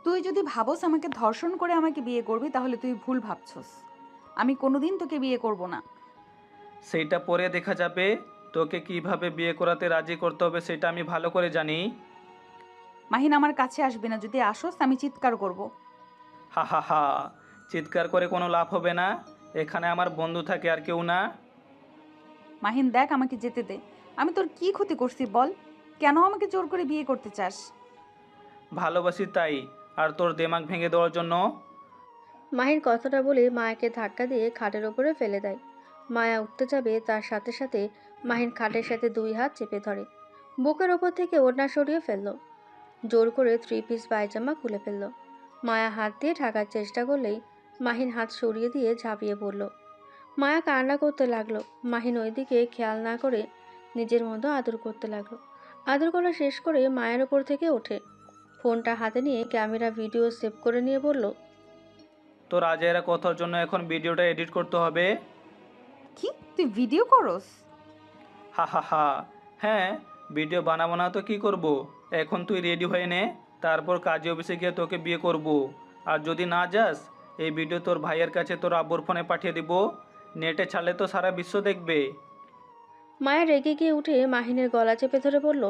তুই যদি ভাবস আমাকে ধর্ষণ করে আমাকে বিয়ে করবি তাহলে তুই ভুল ভাবছস। আমি কোনোদিন তোকে বিয়ে করব না। সেইটা পরে দেখা যাবে। তোকে কিভাবে বিয়ে করাতে রাজি করতে হবে সেটা আমি ভালো করে জানি। মাহিন আমার কাছে আসবি না, যদি আসস আমি চিৎকার করব। হা হা হা। চিৎকার করে কোনো লাভ হবে না। এখানে আমার বন্ধু থাকে আর কেউ না। মাহিন দেখ আমাকে যেতে দে। আমি তোর কি ক্ষতি করছি বল? কেন আমাকে জোর করে বিয়ে করতে চাস? ভালোবাসি তাই। আর তোর দেমাগ ভেঙে দেওয়ার জন্য। মাহির কথাটা বলে মায়াকে ধাক্কা দিয়ে খাটের ওপরে ফেলে দেয়। মায়া উঠতে যাবে, তার সাথে সাথে মাহিন খাটের সাথে দুই হাত চেপে ধরে, বুকের ওপর থেকে ওড়না সরিয়ে ফেললো। জোর করে 3 পিস পায়জামা খুলে ফেললো। মায়া হাত দিয়ে ঢাকার চেষ্টা করলেই মাহিন হাত সরিয়ে দিয়ে ঝাঁপিয়ে পড়ল। মায়া কান্না করতে লাগলো। মাহিন ওইদিকে খেয়াল না করে নিজের মতো আদর করতে লাগলো। আদর করা শেষ করে মায়ের ওপর থেকে ওঠে, ফোনটা হাতে নিয়ে ক্যামেরা ভিডিও সেভ করে নিয়ে বলল, তোর আজেরা কথার জন্য এখন ভিডিওটা এডিট করতে হবে। কি তুই ভিডিও করস? হা হা হা। হ্যাঁ, ভিডিও বানাবো না তো কি করব। এখন তুই রেডি হয়ে নে, তারপর কাজে অফিসে গিয়ে তোকে বিয়ে করব। আর যদি না যাস, এই ভিডিও তোর ভাইয়ের কাছে তোর আব্বুর ফোনে পাঠিয়ে দিব। নেটে ছাড়লে তো সারা বিশ্ব দেখবে। মায়া রেগে গিয়ে উঠে মাহিনের গলা চেপে ধরে বলল,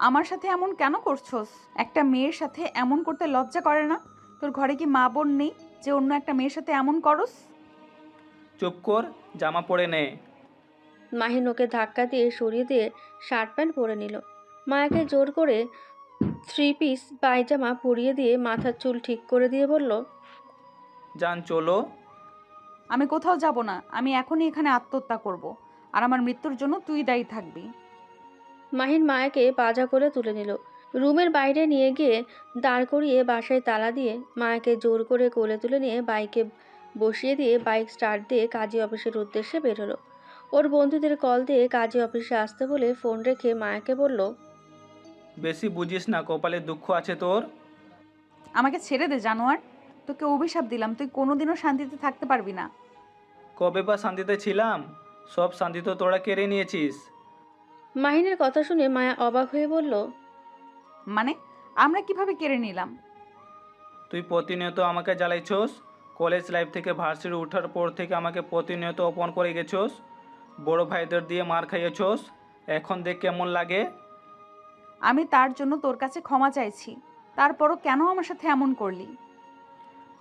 আমার সাথে এমন কেন করছস? একটা মেয়ের সাথে এমন করতে লজ্জা করে না? তোর ঘরে কি মা বোন নেই যে অন্য একটা মেয়ের সাথে এমন করস? চুপ কর, জামা পরে নে। মাহিন ওকে ধাক্কা দিয়ে সরিয়ে দিয়ে শার্ট প্যান্ট পরে নিল। মায়াকে জোর করে 3 পিস পায়জামা পরিয়ে দিয়ে মাথার চুল ঠিক করে দিয়ে বলল, যান চলো। আমি কোথাও যাব না, আমি এখনই এখানে আত্মহত্যা করব। আর আমার মৃত্যুর জন্য তুই দায়ী থাকবি। মাহিন মায়াকে পাজা করে তুলে নিল। রুমের বাইরে নিয়ে গিয়ে দাঁড় করিয়ে বাসায় তালা দিয়ে মায়াকে জোর করে কোলে তুলে নিয়ে বাইকে বসিয়ে দিয়ে বাইক স্টার্ট দিয়ে কাজী অফিসের উদ্দেশ্যে বেরোলো। ওর বন্ধুদের কল দিয়ে কাজী অফিসে আসতে বলে ফোন রেখে মায়াকে বলল, বেশি বুঝিস না, কপালে দুঃখ আছে তোর। আমাকে ছেড়ে দে জানোয়ার। তোকে অভিশাপ দিলাম, তুই কোনোদিনও শান্তিতে থাকতে পারবি না। কবে বা শান্তিতে ছিলাম? সব শান্তি তো তোরা কেড়ে নিয়েছিস। মাহিনের কথা শুনে মায়া অবাক হয়ে বলল, মানে আমরা কিভাবে কেড়ে নিলাম? তুই প্রতিনিয়ত আমাকে জ্বালাইছস। কলেজ লাইফ থেকে ভার্সিটি ওঠার পর থেকে আমাকে প্রতিনিয়ত অপমান করে গেছস। বড় ভাইদের দিয়ে মার খাইয়েছস। এখন দেখ কেমন লাগে। আমি তার জন্য তোর কাছে ক্ষমা চাইছি, তারপরও কেন আমার সাথে এমন করলি?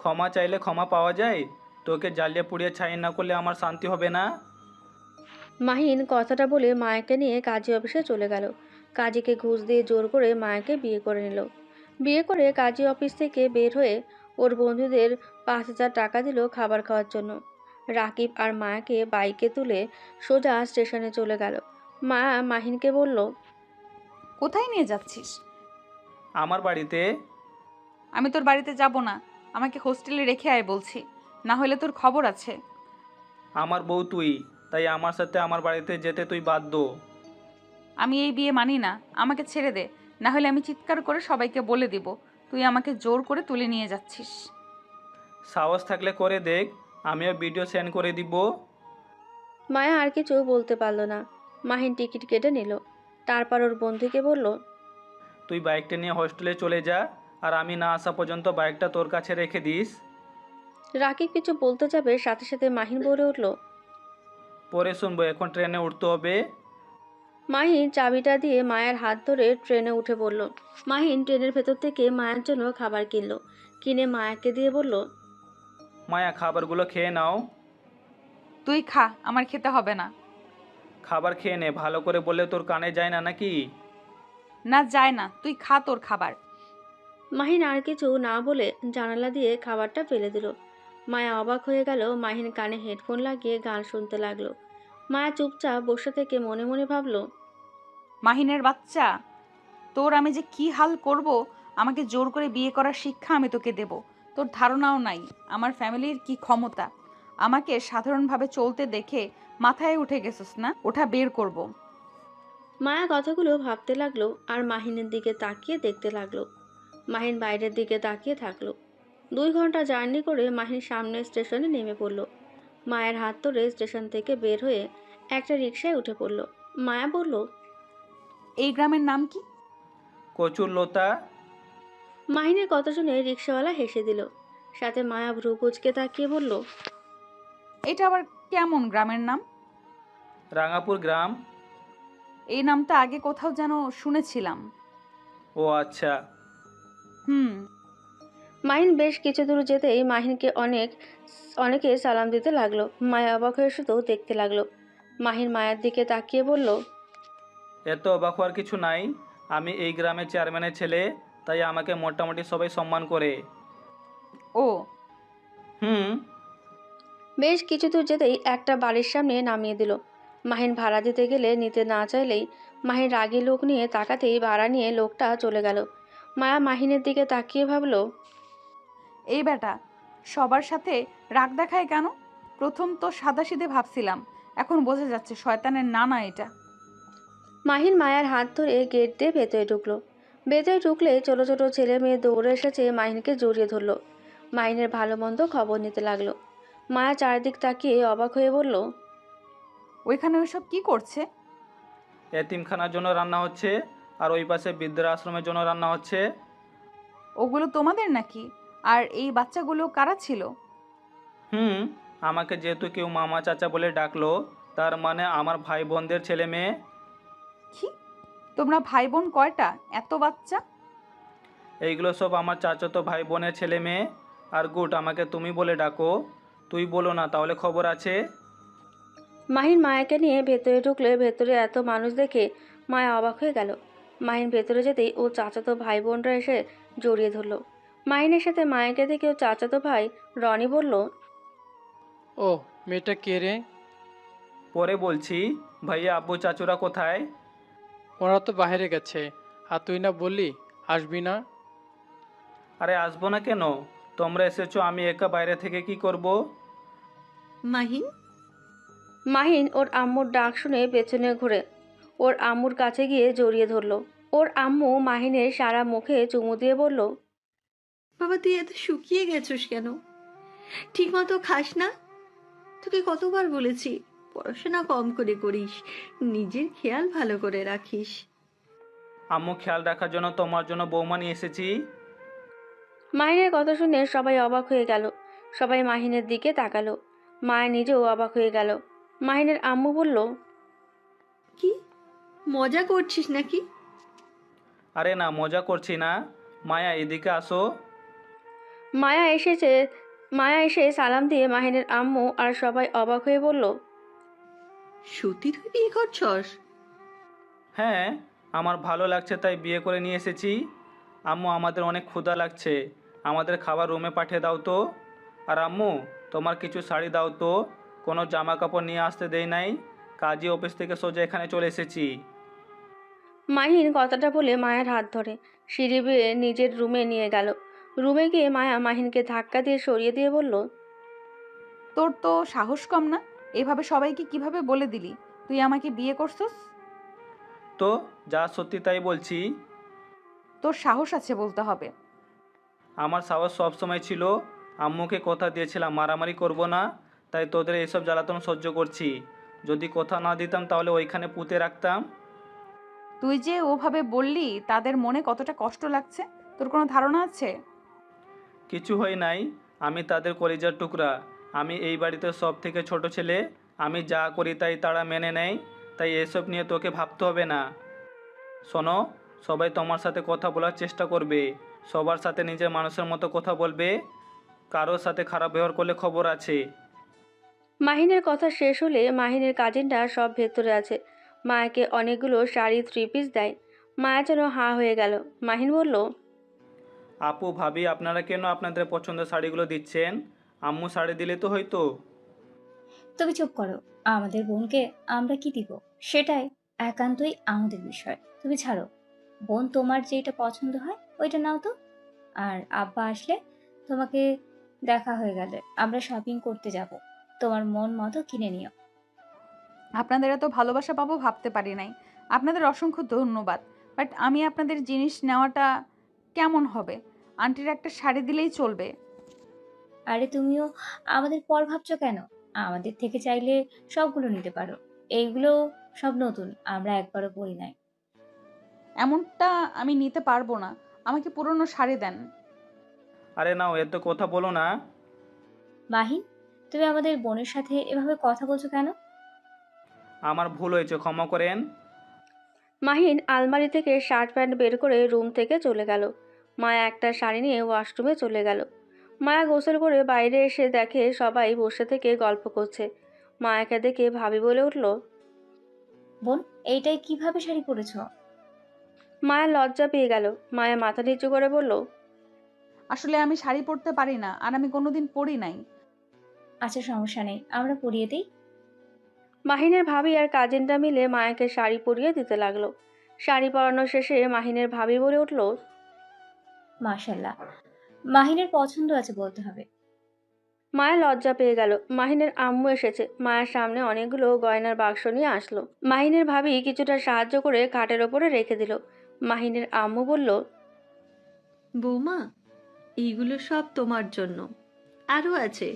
ক্ষমা চাইলে ক্ষমা পাওয়া যায়? তোকে জ্বালিয়ে পুড়িয়ে ছাই না করলে আমার শান্তি হবে না। মাহিন কথাটা বলে মায়াকে নিয়ে কাজী অফিসে চলে গেল। কাজীকে ঘুষ দিয়ে জোর করে মায়াকে বিয়ে করে নিল। বিয়ে করে কাজী অফিস থেকে বের হয়ে ওর বন্ধুদের 5,000 টাকা দিল খাবার খাওয়ার জন্য। রাকিব আর মায়াকে বাইকে তুলে সোজা স্টেশনে চলে গেল। মায়া মাহিনকে বলল, কোথায় নিয়ে যাচ্ছিস? আমার বাড়িতে। আমি তোর বাড়িতে যাব না। আমাকে হোস্টেলে রেখে আয় বলছি, না হলে তোর খবর আছে। আমার বউ তুই, তাই আমার সাথে আমার বাড়িতে যেতে তুই বাধ্য। আমি এই বিয়ে মানি না, আমাকে ছেড়ে দে। না হলে আমি চিৎকার করে সবাইকে বলে দিব তুই আমাকে জোর করে তুলে নিয়ে যাচ্ছিস। সাহস থাকলে করে দেখ, আমিও ভিডিও সেন্ড করে দিব। মায়া আর কিছু বলতে পারল না। মাহিন টিকিট কেটে নিল। তারপর ওর বন্ধুকে বলল, তুই বাইকটা নিয়ে হোস্টেলে চলে যা। আর আমি না আসা পর্যন্ত বাইকটা তোর কাছে রেখে দিস। রাকিব কিছু বলতে যাবে, সাথে সাথে মাহিন বলে উঠল, পরে শুনবো, এখন ট্রেনে উঠতে হবে। মাহিন চাবিটা দিয়ে মায়ের হাত ধরে ট্রেনে উঠে পড়ল। মাহিন ট্রেনের ভেতর থেকে মায়ের জন্য খাবার কিনলো। কিনে মায়াকে দিয়ে বলল, মায়া, খাবারগুলো খেয়ে নাও। তুই খা, আমার খেতে হবে না। খাবার খেয়ে নে, ভালো করে বললে তোর কানে যায় না নাকি? না যায় না, তুই খা তোর খাবার। মাহিন আর কিছু না বলে জানালা দিয়ে খাবারটা ফেলে দিল। মায়া অবাক হয়ে গেল। মাহিন কানে হেডফোন লাগিয়ে গান শুনতে লাগলো। মায়া চুপচাপ বসে থেকে মনে মনে ভাবলো, মাহিনের বাচ্চা, তোর আমি যে কি হাল করব। আমাকে জোর করে বিয়ে করার শিক্ষা আমি তোকে দেব। তোর ধারণাও নাই আমার ফ্যামিলির কি ক্ষমতা। আমাকে সাধারণভাবে চলতে দেখে মাথায় উঠে গেছিস না? ওঠা বের করব। মায়া কথাগুলো ভাবতে লাগলো আর মাহিনের দিকে তাকিয়ে দেখতে লাগলো। মাহিন বাইরের দিকে তাকিয়ে থাকলো। 2 ঘন্টা জার্নি করে মাহিন সামনের স্টেশনে নেমে পড়ল। মায়ের হাত ধরে স্টেশন থেকে বের হয়ে একটা রিকশায় উঠে পড়ল। মায়া বলল, এই গ্রামের নাম কি? কচুর লতা। মাহিনের কথা শুনে রিক্সাওয়ালা হেসে দিল। সাথে মায়া ভ্রু কুঁচকে তাকিয়ে বলল, এটা আবার কেমন গ্রামের নাম? রাঙাপুর গ্রাম। এই নামটা আগে কোথাও যেন শুনেছিলাম। ও আচ্ছা। হুম। মাহিন বেশ কিছু দূর যেতেই মাহিনকে অনেকে সালাম দিতে লাগলো। মায়া অবাক হয়ে শুধু দেখতে লাগলো। মাহিন মায়ের দিকে তাকিয়ে বলল, এত অবাক হওয়ার কিছু নাই। আমি এই গ্রামের চেয়ারম্যানের ছেলে, তাই আমাকে মোটামুটি সবাই সম্মান করে। ও। হুম। বেশ কিছু দূর যেতেই একটা বাড়ির সামনে নামিয়ে দিল। মাহিন ভাড়া দিতে গেলে নিতে না চাইলেই মাহিন রাগী লোক নিয়ে তাকাতেই ভাড়া নিয়ে লোকটা চলে গেল। মায়া মাহিনের দিকে তাকিয়ে ভাবল, এই বেটা সবার সাথে রাগ দেখায় কেন? প্রথম তো সাদাসিধে ভাবছিলাম, এখন বোঝা যাচ্ছে শয়তানের নানা এটা। মাহিন মায়ার হাত ধরে গেট দিয়ে ভেতরে ঢুকলো। ভেতরে ঢুকলে ছোট ছোট ছেলে মেয়ে দৌড়ে এসেছে মাহিনকে জড়িয়ে ধরলো। মাহিনের ভালো মন্দ খবর নিতে লাগলো। মায়া চারিদিক তাকিয়ে অবাক হয়ে বলল, ওইখানে ওইসব কি করছে? এতিমখানার জন্য রান্না হচ্ছে, আর ওই পাশে বৃদ্ধাশ্রমের জন্য রান্না হচ্ছে। ওগুলো তোমাদের নাকি? আর এই বাচ্চাগুলো কারা ছিল? হুম। আমাকে যেহেতু কেউ মামা চাচা বলে ডাকলো, তার মানে আমার ভাই বোনদের ছেলে মেয়ে। কি? তোমরা ভাই বোন কয়টা? এত বাচ্চা? এইগুলো সব আমার চাচাতো ভাই বোনের ছেলে মেয়ে। আর গুড, আমাকে তুমি বলে ডাকো, তুই বলো না, তাহলে খবর আছে। মাহিন মায়াকে নিয়ে ভেতরে ঢুকলে ভেতরে এত মানুষ দেখে মায়া অবাক হয়ে গেল। মাহিন ভেতরে যেতেই ও চাচাতো ভাই বোনরা এসে জড়িয়ে ধরলো। মাহিনের সাথে মায়াকে দেখে ও চাচাতো ভাই রনি বলল, ও, মেয়েটা কে রে? পরে বলছি। ভাইয়া আব্বু চাচুরা কোথায়? ওরা তো বাইরে গেছে। আর তুই না বললি আসবি না? আরে আসবো না কেন? তোমরা এসেছো, আমি একা বাইরে থেকে কি করব? মাহিন, মাহিন ওর আম্মুর ডাক শুনে পেছনে ঘুরে ওর আম্মুর কাছে গিয়ে জড়িয়ে ধরলো। ওর আম্মু মাহিনের সারা মুখে চুমু দিয়ে বলল, বাবা তুই এত শুকিয়ে গেছিস কেন? ঠিক মতো খাস না? তোকে কতবার বলেছি পড়াশোনা কম করে করিস, নিজের খেয়াল ভালো করে রাখিস। আম্মু খেয়াল রাখার জন্য তোমার জন্য বৌমা নিয়ে এসেছি। মাহিনের কথা শুনে সবাই অবাক হয়ে গেল। সবাই মাহিনের দিকে তাকালো। মায়া নিজেও অবাক হয়ে গেল। মাহিনের আম্মু বলল, কি মজা করছিস নাকি? আরে না, মজা করছি না। মায়া, এদিকে আসো। মায়া এসেছে। মায়া এসে সালাম দিয়ে মাহিনের আম্মু আর সবাই অবাক হয়ে বলল, সত্যি তুই বিয়ে করছস? হ্যাঁ, আমার ভালো লাগছে তাই বিয়ে করে নিয়ে এসেছি। আম্মু, আমাদের অনেক ক্ষুধা লাগছে, আমাদের খাবার রুমে পাঠিয়ে দাও তো। আর আম্মু, তোমার কিছু শাড়ি দাও তো, কোনো জামা কাপড় নিয়ে আসতে দেই নাই, কাজী অফিস থেকে সোজা এখানে চলে এসেছি। মাহিন কথাটা বলে মায়ের হাত ধরে সিঁড়ি বেয়ে নিজের রুমে নিয়ে গেল। রুমে গিয়ে মায়া মাহিনকে ধাক্কা দিয়ে সরিয়ে দিয়ে বলল, তোর তো সাহস কম না? এভাবে সবাইকে কিভাবে বলে দিলি তুই আমাকে বিয়ে করছস? তো যা সত্যি তাই বলছি। তোর সাহস আছে বলতে হবে। আমার সাহস সবসময় ছিল। আম্মুকে কথা দিয়েছিলাম মারামারি করব না, তাই তোদের এইসব জ্বালাতন সহ্য করছি। যদি কথা না দিতাম তাহলে ওইখানে পুঁতে রাখতাম। তুই যে ওভাবে বললি তাদের মনে কতটা কষ্ট লাগছে তোর কোনো ধারণা আছে? কিছু হয় নাই, আমি তাদের কলিজার টুকরা। আমি এই বাড়িতে সব থেকে ছোট ছেলে। আমি যা করি তাই তারা মেনে নেয়, তাই এসব নিয়ে তোকে ভাবতে হবে না। শোনো, সবাই তোমার সাথে কথা বলার চেষ্টা করবে, সবার সাথে নিজের মানুষের মতো কথা বলবে। কারোর সাথে খারাপ ব্যবহার করলে খবর আছে। মাহিনের কথা শেষ হলে মাহিনের কাজিনরা সব ভেতরে আছে। মায়াকে অনেকগুলো শাড়ি 3 পিস দেয়। মায়া যেন হাঁ হয়ে গেল। মাহিন বলল, আপু, ভাবি, আপনারা কেন আপনাদের পছন্দের শাড়িগুলো দিচ্ছেন? আম্মু শাড়ি দিলে তো হয়তো। তুমি চুপ করো। আমাদের বোনকে আমরা কি দিব সেটাই একান্তই আমাদের বিষয়। তুমি ছাড়ো। বোন তোমার যেটা পছন্দ হয় ওইটা নাও তো। আর আব্বা আসলে তোমাকে দেখা হয়ে গেলে আমরা শপিং করতে যাব। তোমার মন মতো কিনে নিও। আপনাদের এত ভালোবাসা পাবো ভাবতে পারি নাই। আপনাদের অসংখ্য ধন্যবাদ। বাট আমি আপনাদের জিনিস নেওয়াটা কেমন হবে? আন্টির একটা শাড়ি দিলেই চলবে। আরে তুমিও আমাদের পর ভাবছো কেন? আমাদের থেকে চাইলে সবগুলো নিতে পারো। এইগুলো সব নতুন, আমরা একবারও পরি নাই। এমনটা আমি নিতে পারবো না। আমাকে পুরনো শাড়ি দেন। আরে নাও, এত কথা বলো না। মাহিন, তুমি আমাদের বোনের সাথে এভাবে কথা বলছো কেন? আমার ভুল হয়েছে, ক্ষমা করেন। মাহিন আলমারি থেকে শার্ট প্যান্ট বের করে রুম থেকে চলে গেল। মায়া একটা শাড়ি নিয়ে ওয়াশরুমে চলে গেল। মায়া গোসল করে বাইরে এসে দেখে সবাই বসে থেকে গল্প করছে। মায়াকে দেখে ভাবি বলে উঠল। বোন, এইটাই কিভাবে শাড়ি পরেছ? মায়া লজ্জা পেয়ে গেল। মায়া মাথা নিচু করে বলল। আসলে আমি শাড়ি পরতে পারি না, আর আমি কোনোদিন পরি নাই। আচ্ছা, সমস্যা নেই, আমরা পরিয়ে দিই। মাহিনের ভাবি আর কাজিনটা মিলে মায়াকে শাড়ি পরিয়ে দিতে লাগলো। শাড়ি পরানো শেষে মাহিনের ভাবি বলে উঠল। মাশাল্লাহ, মাহিনের পছন্দ আছে বলতে হবে। মায়া লজ্জা পেয়ে গেল। মাহিনের আম্মু এসেছে। মায়ের সামনে অনেকগুলো গয়নার বাক্স নিয়ে আসলো। মাহিনের ভাবি কিছুটা সাহায্য করে খাটের ওপরে রেখে দিল। মাহিনের আম্মু বলল। বৌমা, এইগুলো সব তোমার জন্য। আরও আছে,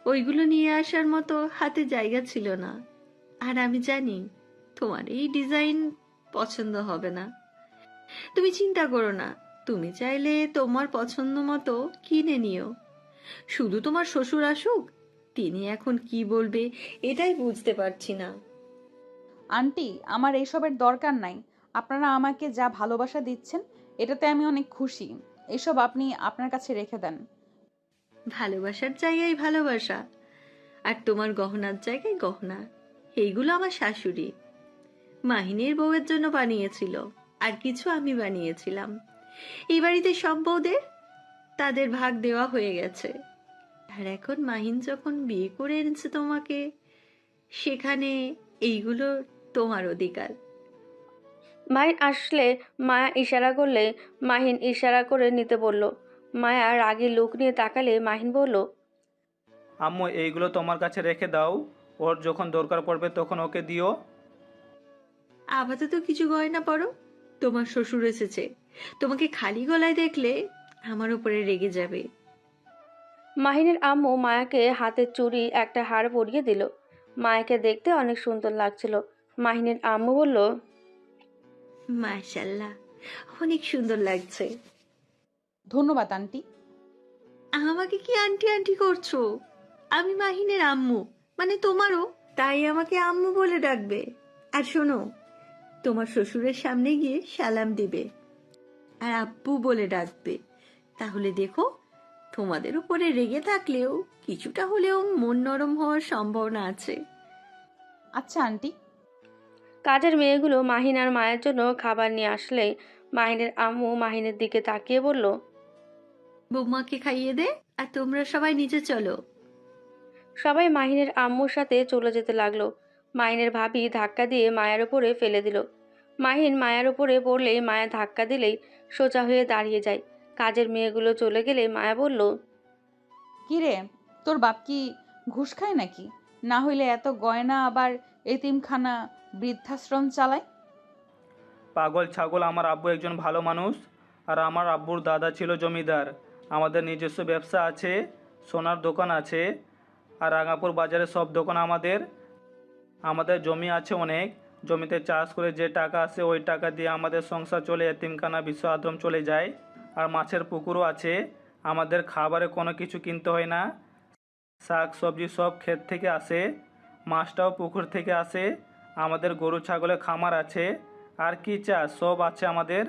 ওইগুলো নিয়ে আসার মতো হাতে জায়গা ছিল না। আর আমি জানি তোমার এই ডিজাইন পছন্দ হবে না। তুমি চিন্তা করো না, তুমি চাইলে তোমার পছন্দ মতো কিনে নিও। শুধু তোমার শ্বশুর আসুক, তিনি এখন কি বলবে এটাই বুঝতে পারছি না। আন্টি, আমার এইসবের দরকার নাই। আপনারা আমাকে যা ভালোবাসা দিচ্ছেন, এটাতে আমি অনেক খুশি। এসব আপনি আপনার কাছে রেখে দেন। ভালোবাসার জায়গায় ভালোবাসা, আর তোমার গহনার জায়গায় গহনা। এইগুলো আমার শাশুড়ি মাহিনের বউয়ের জন্য বানিয়েছিল, আর কিছু আমি বানিয়েছিলাম। এই বাড়িতে সব বউদের তাদের ভাগ দেওয়া হয়ে গেছে। আর এখন মাহিন যখন বিয়ে করে এনেছে তোমাকে, সেখানে এইগুলো তোমার অধিকার। মাহিন আসলে মায়া ইশারা করলে মাহিন ইশারা করে নিতে বলল। মায়া রাগী লুক নিয়ে তাকালে মাহিন বলল। আম্মু, এইগুলো তোমার কাছে রেখে দাও, ওর যখন দরকার পড়বে তখন ওকে দিও। আপাতত কিছু গয়না পরো, তোমার শ্বশুর এসেছে। তোমাকে খালি গলায় দেখলে আমার উপরে রেগে যাবে। মাহিনের আম্মু মায়াকে হাতের চুড়ি একটা হার পরিয়ে দিল। মায়াকে দেখতে অনেক সুন্দর লাগছিল। মাহিনের আম্মু বলল। মাশাল্লাহ, অনেক সুন্দর লাগছে। ধন্যবাদ আন্টি। আমাকে কি আন্টি আন্টি করছো? আমি মাহিনের আম্মু, মানে তোমারও। তাই আমাকে আম্মু বলে ডাকবে। আর শোনো, তোমার শ্বশুরের সামনে গিয়ে সালাম দিবে আর আব্বু বলে ডাকবে। তাহলে দেখো, তোমাদের উপরে রেগে থাকলেও কিছুটা হলেও মন নরম হওয়ার সম্ভাবনা আছে। আচ্ছা আন্টি। কাজের মেয়েগুলো মাহিন আর মায়ের জন্য খাবার নিয়ে আসলে মাহিনের আম্মু মাহিনের দিকে তাকিয়ে বলল। বৌমাকে খাইয়ে দে, আর তোমরা সবাই নিচে চলো। সবাই মাহিনের আম্মুর সাথে চলে যেতে লাগলো। মাহিনের ভাবি ধাক্কা দিয়ে মায়ের উপরে ফেলে দিল। মাহিন মায়ের উপরে পড়লেই মায়া ধাক্কা দিলেই সোজা হয়ে দাঁড়িয়ে যায়। কাজের মেয়েগুলো চলে গেলে মায়া বলল। কি রে, তোর বাপ কি ঘুষ খায় নাকি? না হইলে এত গয়না আবার এতিমখানা, বৃদ্ধাশ্রম চালায়? পাগল ছাগল, আমার আব্বু একজন ভালো মানুষ। আর আমার আব্বুর দাদা ছিল জমিদার। আমাদের নিজস্ব ব্যবসা আছে, সোনার দোকান আছে। আর রাঙাপুর বাজারে সব দোকান আমাদের। আমাদের জমি আছে অনেক। জমিতে চাষ করে যে টাকা আসে ওই টাকা দিয়ে আমাদের সংসার চলে, এতিমখানা বিশ্ব আশ্রম চলে যায়। আর মাছের পুকুরও আছে। আমাদের খাবারে কোনো কিছু কিনতে হয় না। শাক সবজি সব ক্ষেত থেকে আসে। মাছটাও পুকুর থেকে আসে। আমাদের গরু ছাগলের খামার আছে। আর কি চাষ, সব আছে আমাদের।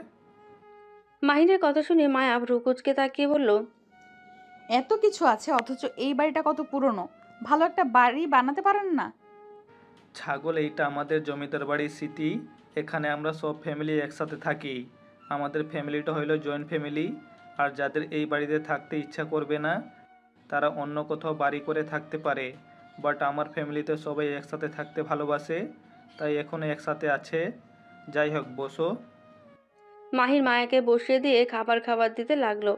মাহিনের কথা শুনে মায়া ভ্রুকুচকে তাকিয়ে বলল। এত কিছু আছে, অথচ এই বাড়িটা কত পুরনো। ভালো একটা বাড়ি বানাতে পারেন না? ছাগল, এইটা আমাদের জমিদার বাড়ির স্মৃতি। এখানে আমরা সব ফ্যামিলি একসাথে থাকি। আমাদের ফ্যামিলিটা হইলো জয়েন্ট ফ্যামিলি। আর যাদের এই বাড়িতে থাকতে ইচ্ছা করবে না, তারা অন্য কোথাও বাড়ি করে থাকতে পারে। বাট আমার ফ্যামিলিতে সবাই একসাথে থাকতে ভালোবাসে, তাই এখনো একসাথে আছে। যাই হোক, বসো। মাহিন মায়াকে বসিয়ে দিয়ে খাবার দিতে লাগলো।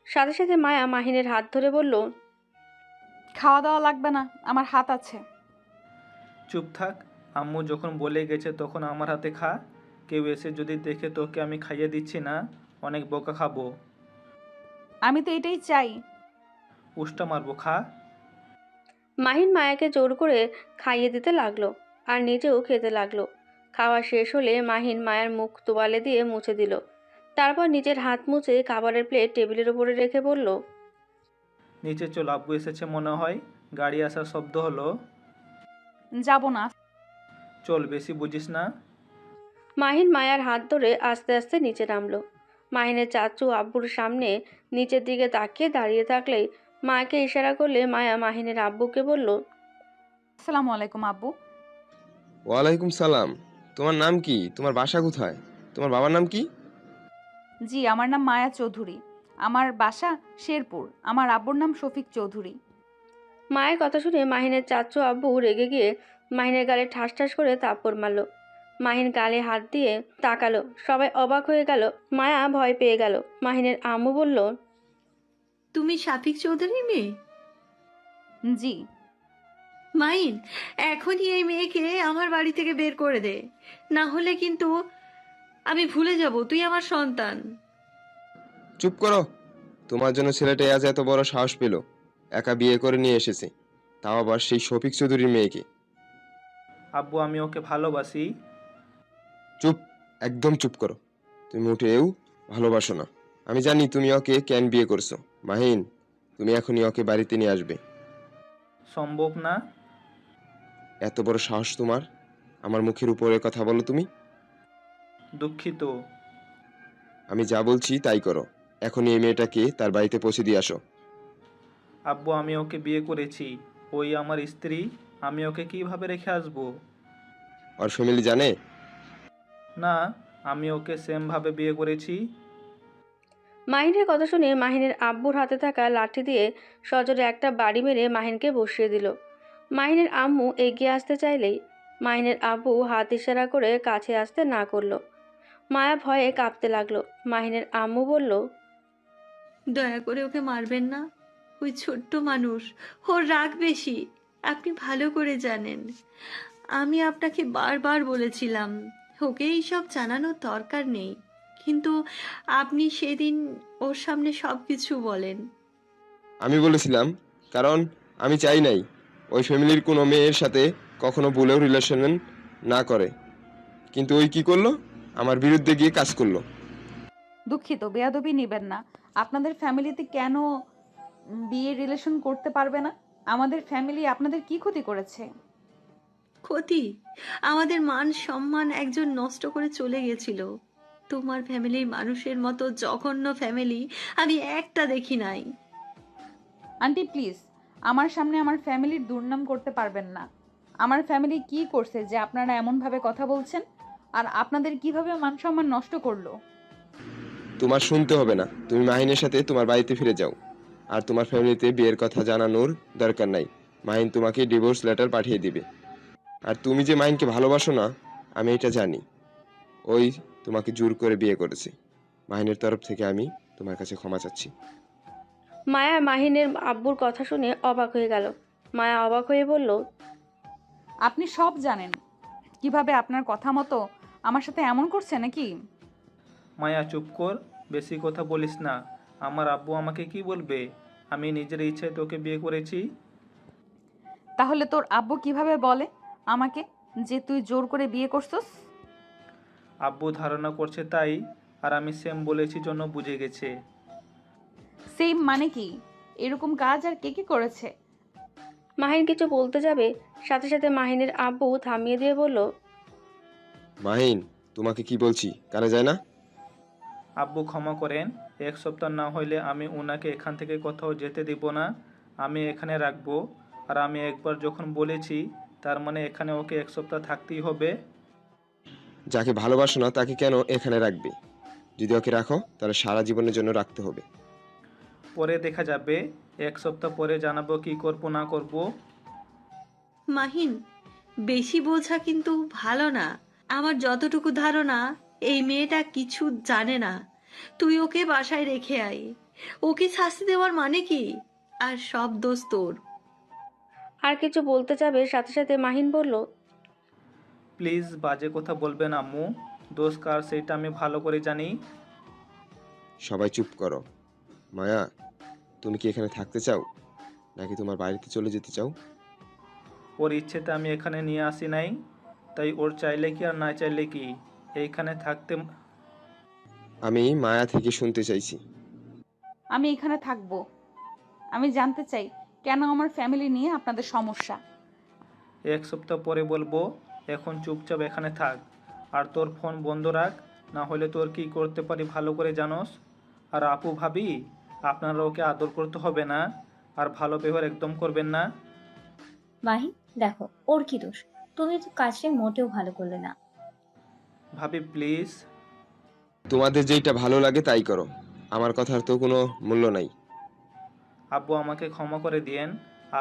সাথে সাথে মায়া মাহিনের হাত ধরে বলল। খাওয়া দাওয়া লাগবে না, আমার হাত আছে। চুপ থাক। আম্মু যখন বলে গেছে তখন আমার হাতে খা। কেউ এসে যদি দেখে তোকে আমি খাইয়ে দিচ্ছি না, অনেক বোকা খাবো। আমি তো এটাই চাই। উষ্টা মারবো, খা। মাহিন মায়াকে জোর করে খাইয়ে দিতে লাগলো আর নিজেও খেতে লাগলো। খাওয়া শেষ হলে মাহিন মায়ের মুখ তোয়ালে দিয়ে মুছে দিল। তারপর নিজের হাত মুছে খাবারের প্লেট টেবিলের উপরে রেখে বলল, নিচে চল, আব্বু এসেছে মনে হয়, গাড়ি আসার শব্দ হলো। যাব না। চল, বেশি বুঝিস না। মাহিন মায়ার হাত ধরে আস্তে আস্তে নিচে নামলো। মাহিনের চাচু আব্বুর সামনে নিচের দিকে তাকিয়ে দাঁড়িয়ে থাকলেই মাকে ইশারা করলে মায়া মাহিনের আব্বুকে বলল, আসসালামু আলাইকুম আব্বু। ওয়ালাইকুম সালাম। তোমার নাম কি? তোমার বাসা কোথায়? তোমার বাবার নাম কি? জি, আমার নাম মায়া চৌধুরী। আমার বাসা শেরপুর। আমার আব্বুর নাম শফিক চৌধুরী। মায়ের কথা শুনে মাহিনের চাচু আব্বু রেগে গিয়ে মাহিনের গালে ঠাস ঠাস করে থাপ্পড় মারল। মাহিন গালে হাত দিয়ে তাকালো। সবাই অবাক হয়ে গেল। মায়া ভয় পেয়ে গেল। মাহিনের আম্মু বলল, তুমি শাফিক চৌধুরীর মেয়ে? জি। মাইন, এখনই এই মেয়েকে আমার বাড়ি থেকে বের করে দে, না হলে কিন্তু আমি ভুলে যাব তুই আমার সন্তান। চুপ করো। তোমার জন্য ছেলেটা আজ এত বড় সাহস পেল, একা বিয়ে করে নিয়ে এসেছে, তাও আবার সেই শফিক চৌধুরীর মেয়েকে। আব্বু, আমি ওকে ভালোবাসি। চুপ, একদম চুপ করো। তুমি মোটেও ভালোবাসো না। আমি জানি তুমি ওকে কেন বিয়ে করছো। মাহিন, তুমি এখনই ওকে বাড়িতে নিয়ে আসবে। সম্ভব না। এত বড় সাহস তোমার? আমার মুখের উপরে কথা বলো তুমি। দুঃখিত। আমি যা বলছি তাই করো। এখনই এই মেয়েটাকে তার বাড়িতে পৌঁছে দিয়ে আসো। আব্বু, আমি ওকে বিয়ে করেছি, ওই আমার স্ত্রী। আমি ওকে কিভাবে রেখে আসবো? ওর ফ্যামিলি জানে? না, আমি ওকে সেমভাবে বিয়ে করেছি। মাহিনের কথা শুনে মাহিনের আব্বুর হাতে থাকা লাঠি দিয়ে সজোরে একটা বাড়ি মেরে মাহিনকে বসিয়ে দিল। মাহিনের আম্মু এগিয়ে আসতে চাইলেই মাহিনের আব্বু হাত ইশারা করে কাছে আসতে না করলো। মায়া ভয়ে কাঁপতে লাগলো। মাহিনের আম্মু বলল, দয়া করে ওকে মারবেন না, ওই ছোট্ট মানুষ, ওর রাগ বেশি, আপনি ভালো করে জানেন। আমি আপনাকে বারবার বলেছিলাম ওকে এইসব জানানোর দরকার নেই, কিন্তু আপনি সেদিন ওর সামনে সব কিছু বলেন। আমি বলেছিলাম, কারণ আমি চাই নাই ওই ফ্যামিলির কোনো মেয়ের সাথে কখনো ভুলেও রিলেশন না করে। কিন্তু ওই কি করলো? আমার বিরুদ্ধে গিয়ে কাজ করলো। দুঃখিত, বেয়াদবি নিবেন না। আপনাদের ফ্যামিলিতে কেন বিয়ের রিলেশন করতে পারবে না? আমাদের ফ্যামিলি আপনাদের কি ক্ষতি করেছে? ক্ষতি? আমাদের মান সম্মান একজন নষ্ট করে চলে গেছিল। তোমার ফ্যামিলির মানুষের মতো জঘন্য ফ্যামিলি আমি একটা দেখি নাই। আন্টি প্লিজ, আমার সামনে আমার ফ্যামিলির দুর্নাম করতে পারবেন না। আমার ফ্যামিলি কি করছে যে আপনারা এমনভাবে কথা বলছেন? আর আপনাদের কিভাবে মান সম্মান নষ্ট করলো? তোমার শুনতে হবে না। তুমি মাহিনের সাথে তোমার বাড়িতে ফিরে যাও। আর তোমার ফ্যামিলিতে বিয়ের কথা জানানোর দরকার নাই। মাহিন তোমাকে ডিভোর্স লেটার পাঠিয়ে দিবে। আর তুমি যে মাহিনকে ভালোবাসো না, আমি এটা জানি। ওই তোমাকে জোর করে বিয়ে করেছে। মাহিনের তরফ থেকে আমি তোমার কাছে ক্ষমা চাচ্ছি। মায়া মাহিনের আব্বুর কথা শুনে অবাক হয়ে গেল। মায়া অবাক হয়ে বলল, আপনি সব জানেন, কিভাবে আপনার কথা মতো আমার সাথে এমন করছে নাকি? মায়া, চুপ কর, বেশি কথা বলিস না। আমার আব্বু আমাকে কি বলবে? আমি নিজের ইচ্ছায় তোকে বিয়ে করেছি। তাহলে তোর আব্বু কিভাবে বলে আমাকে যে তুই জোর করে বিয়ে করছস? আব্বু ধারণা করছে তাই, আর আমি সেম বলেছি জন্য বুঝে গেছে। সেম মানে কি? এরকম কাজ আর কে কে করেছে? মাহিন কিছু বলতে যাবে, সাথে সাথে মাহিনের আব্বু থামিয়ে দিয়ে বলল, মাহিন, তোমাকে কি বলছি কানে যায় না? আব্বু, ক্ষমা করেন। এক সপ্তাহ না হইলে আমি ওনাকে এখান থেকে কোথাও যেতে দিব না। আমি এখানে রাখবো। আর আমি একবার যখন বলেছি, তার মানে এখানে ওকে এক সপ্তাহ থাকতেই হবে। যাকে ভালোবাসো না তাকে কেন এখানে রাখবে? যদি ওকে রাখো তাহলে সারা জীবনের জন্য রাখতে হবে। পরে দেখা যাবে, এক সপ্তাহ পরে জানাবো কি করব না করব। মাহিন, বেশি বোঝা কিন্তু ভালো না। আমার যতটুকু ধারণা, এই মেয়েটা কিছু জানে না। তুই ওকে বাসায় রেখে আয়। ওকে শাস্তি দেওয়ার মানে কি? আর সব দোষ তোর। আর কিছু বলতে যাবে, সাথে সাথে মাহিন বলল, প্লিজ বাজে কথা বলবেন আম্মু। দোষ কার সেটা আমি ভালো করে জানি। সবাই চুপ করো। মায়া, তুমি কি এখানে থাকতে চাও নাকি তোমার বাড়িতে চলে যেতে চাও? ওর ইচ্ছেতে আমি এখানে নিয়ে আসি নাই, তাই ওর চাইলে কি আর না চাইলে কি এইখানে থাকতে। আমি মায়া থেকে শুনতে চাইছি। আমি এখানে থাকবো। আমি জানতে চাই কেন আমার ফ্যামিলি নিয়ে আপনাদের সমস্যা। 1 সপ্তাহ পরে বলবো। এখন চুপচাপ এখানে থাক। আর তোর ফোন বন্ধ রাখ, না হলে তোর কি করতে পারি ভালো করে জানোস। আর আপু ভাবি, আপনারা ওকে আদর করতে হবে না, আর ভালো ব্যবহার একদম করবেন না। মাহি, দেখো ওর কি দোষ? তুমি তো কাজটা মোটেও ভালো করলে না। ভাবি প্লিজ। তোমাদের যেইটা ভালো লাগে তাই করো, আমার কথার তো কোনো মূল্য নাই। আব্বু আমাকে ক্ষমা করে দিয়েন,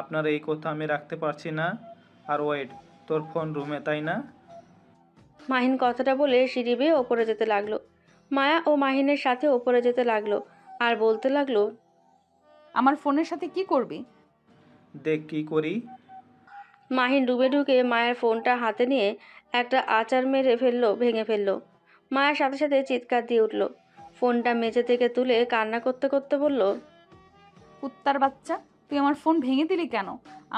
আপনার এই কথা আমি রাখতে পারছি না। আর ওয়েট, তোর ফোন রুমে তাই না? মাহিন কথাটা বলে সিঁড়ি বেয়ে ওপরে যেতে লাগলো। মায়া ও মাহিনের সাথে ওপরে যেতে লাগলো আর বলতে লাগলো, আমার ফোনের সাথে কি করবি? দেখ কি করি। মাহিন রুমে ঢুকে মায়ের ফোনটা হাতে নিয়ে একটা আচার মেরে ফেললো, ভেঙে ফেললো। মায়ের সাথে সাথে চিৎকার দিয়ে উঠল। ফোনটা মেঝে থেকে তুলে কান্না করতে করতে বলল, কুত্তার বাচ্চা, তুই আমার ফোন ভেঙে দিলি কেন?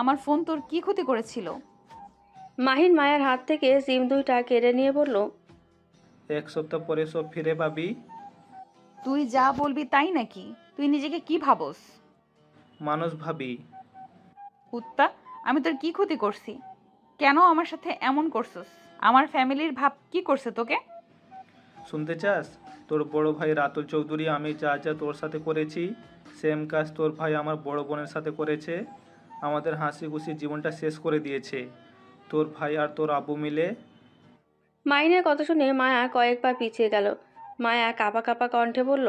আমার ফোন তোর কি ক্ষতি করেছিল? মাহিন মায়ের হাত থেকে সিম দুইটা কেড়ে নিয়ে বলল, 1 সপ্তাহ পরে সব ফিরে পাবি। তুই যা বলবি তাই নাকি? তুই নিজেকে কি ভাবস? মানুষ ভাবি। কুত্তা, আমি তোর কি ক্ষতি করছি? কেন আমার সাথে এমন করছস? আমার ফ্যামিলির ভাব কি করছে তোকে? শুনতে চাস? তোর বড় ভাই রাতুল চৌধুরী আমি যা যা তোর সাথে করেছি, সেম কাজ তোর ভাই আমার বড় বোনের সাথে করেছে। আমাদের হাসি খুশি জীবনটা শেষ করে দিয়েছে তোর ভাই আর তোর আব্বু মিলে। মাহিনের কথা শুনে মায়া কয়েকবার পিছিয়ে গেল। মায়া কাঁপা কাঁপা কণ্ঠে বলল,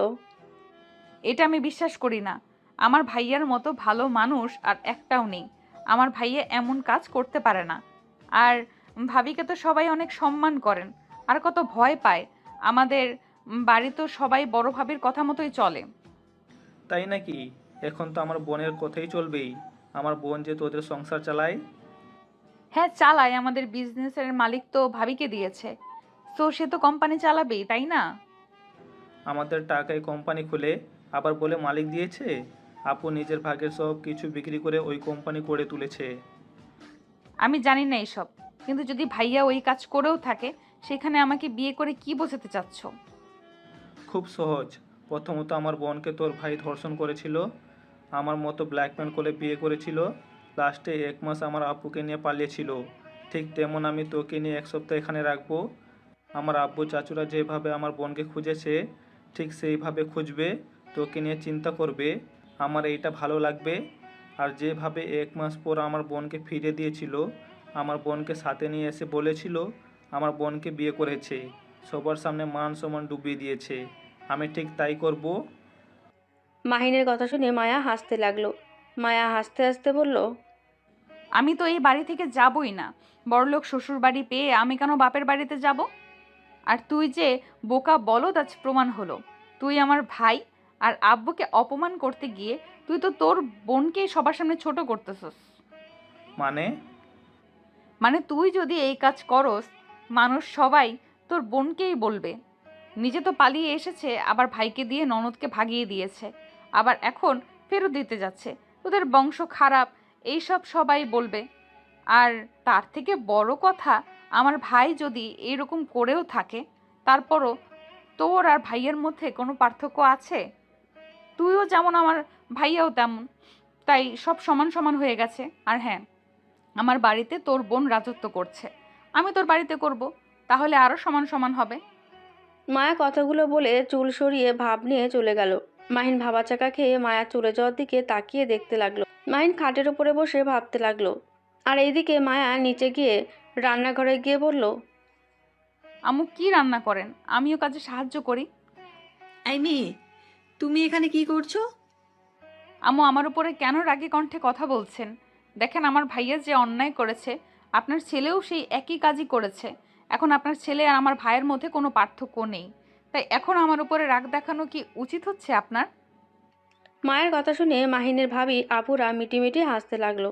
এটা আমি বিশ্বাস করি না। আমার ভাইয়ার মতো ভালো মানুষ আর একটাও নেই। আমার ভাইয়া এমন কাজ করতে পারে না। আর ভাবিকে তো সবাই অনেক সম্মান করেন, আর কত ভয় পায়। আমাদের বাড়ি তো সবাই বড় ভাবির কথা মতোই চলে। তাই নাকি? এখন তো আমার বোনের কথাই চলবেই। আমার বোন যে তোদের সংসার চালায়। হ্যাঁ চালায়, আমাদের বিজনেসের মালিক তো ভাবিকে দিয়েছে। তো সে তো কোম্পানি চালাবেই, তাই না? আমাদের টাকায় কোম্পানি খুলে আবার বলে মালিক দিয়েছে। আপু নিজের ভাগের সব কিছু বিক্রি করে ওই কোম্পানি করে তুলেছে। আমি জানি না এইসব, কিন্তু যদি ভাইয়া ওই কাজ করেও থাকে, সেখানে আমাকে বিয়ে করে কি বোঝাতে চাচ্ছ? খুব সহজ। প্রথমত আমার বোনকে তোর ভাই ধর্ষণ করেছিল, আমার মতো ব্ল্যাকমেল করে বিয়ে করেছিল, লাস্টে 1 মাস আমার আব্বুকে নিয়ে পালিয়েছিল। ঠিক তেমন আমি তোকে নিয়ে 1 সপ্তাহ এখানে রাখবো। আমার আব্বু চাচুরা যেভাবে আমার বোনকে খুঁজেছে, ঠিক সেইভাবে খুঁজবে, তোকে নিয়ে চিন্তা করবে। আমার এইটা ভালো লাগবে। আর যেভাবে 1 মাস পর আমার বোনকে ফিরে দিয়েছিল, আমার বোনকে সাথে নিয়ে এসে বলেছিল আমার বোনকে বিয়ে করেছে, সবার সামনে মান সম্মান ডুবিয়ে দিয়েছে, আমি ঠিক তাই করব। মাহিনের কথা শুনে মায়া হাসতে লাগলো। মায়া হাসতে হাসতে বলল, আমি তো এই বাড়ি থেকে যাবই না। বড়লোক শ্বশুর বাড়ি পেয়ে আমি কেন বাপের বাড়িতে যাব? আর তুই যে বোকা বলদ আজ প্রমাণ হলো। তুই আমার ভাই আর আব্বুকে অপমান করতে গিয়ে তুই তো তোর বোনকেই সবার সামনে ছোট করতেছস। মানে? মানে তুই যদি এই কাজ করস, মানুষ সবাই তোর বোনকেই বলবে। নিজে তো পালিয়ে এসেছে, আবার ভাইকে দিয়ে ননদকে ভাগিয়ে দিয়েছে, আবার এখন ফেরত দিতে যাচ্ছে। তোদের বংশ খারাপ, এইসব সবাই বলবে। আর তার থেকে বড় কথা, আমার ভাই যদি এরকম করেও থাকে, তারপরও তোর আর ভাইয়ের মধ্যে কোনো পার্থক্য আছে? তুইও যেমন, আমার ভাইয়াও তেমন। তাই সব সমান সমান হয়ে গেছে। আর হ্যাঁ, আমার বাড়িতে তোর বোন রাজত্ব করছে, আমি তোর বাড়িতে করব, তাহলে আরো সমান সমান হবে। মায়া কথাগুলো বলে চুল সরিয়ে ভাব নিয়ে চলে গেল। মাহিন ভাবাচাকা খেয়ে মায়া চলে যাওয়ার দিকে তাকিয়ে দেখতে লাগলো। মাহিন খাটের উপরে বসে ভাবতে লাগলো। আর এইদিকে মায়া নিচে গিয়ে রান্নাঘরে গিয়ে বলল, আম্মু কি রান্না করেন, আমিও কাজে সাহায্য করি। এই মেয়ে, তুমি এখানে কি করছো? আম্মু আমার উপরে কেন রাগী কণ্ঠে কথা বলছেন? দেখেন আমার ভাইয়া যে অন্যায় করেছে, আপনার ছেলেও সেই একই কাজই করেছে। এখন আপনার ছেলে আর আমার ভাইয়ের মধ্যে কোনো পার্থক্য নেই। তাই এখন আমার উপরে রাগ দেখানো কি উচিত হচ্ছে আপনার? মায়ের কথা শুনে মাহিনের ভাবি আপুরা মিটিমিটি হাসতে লাগলো।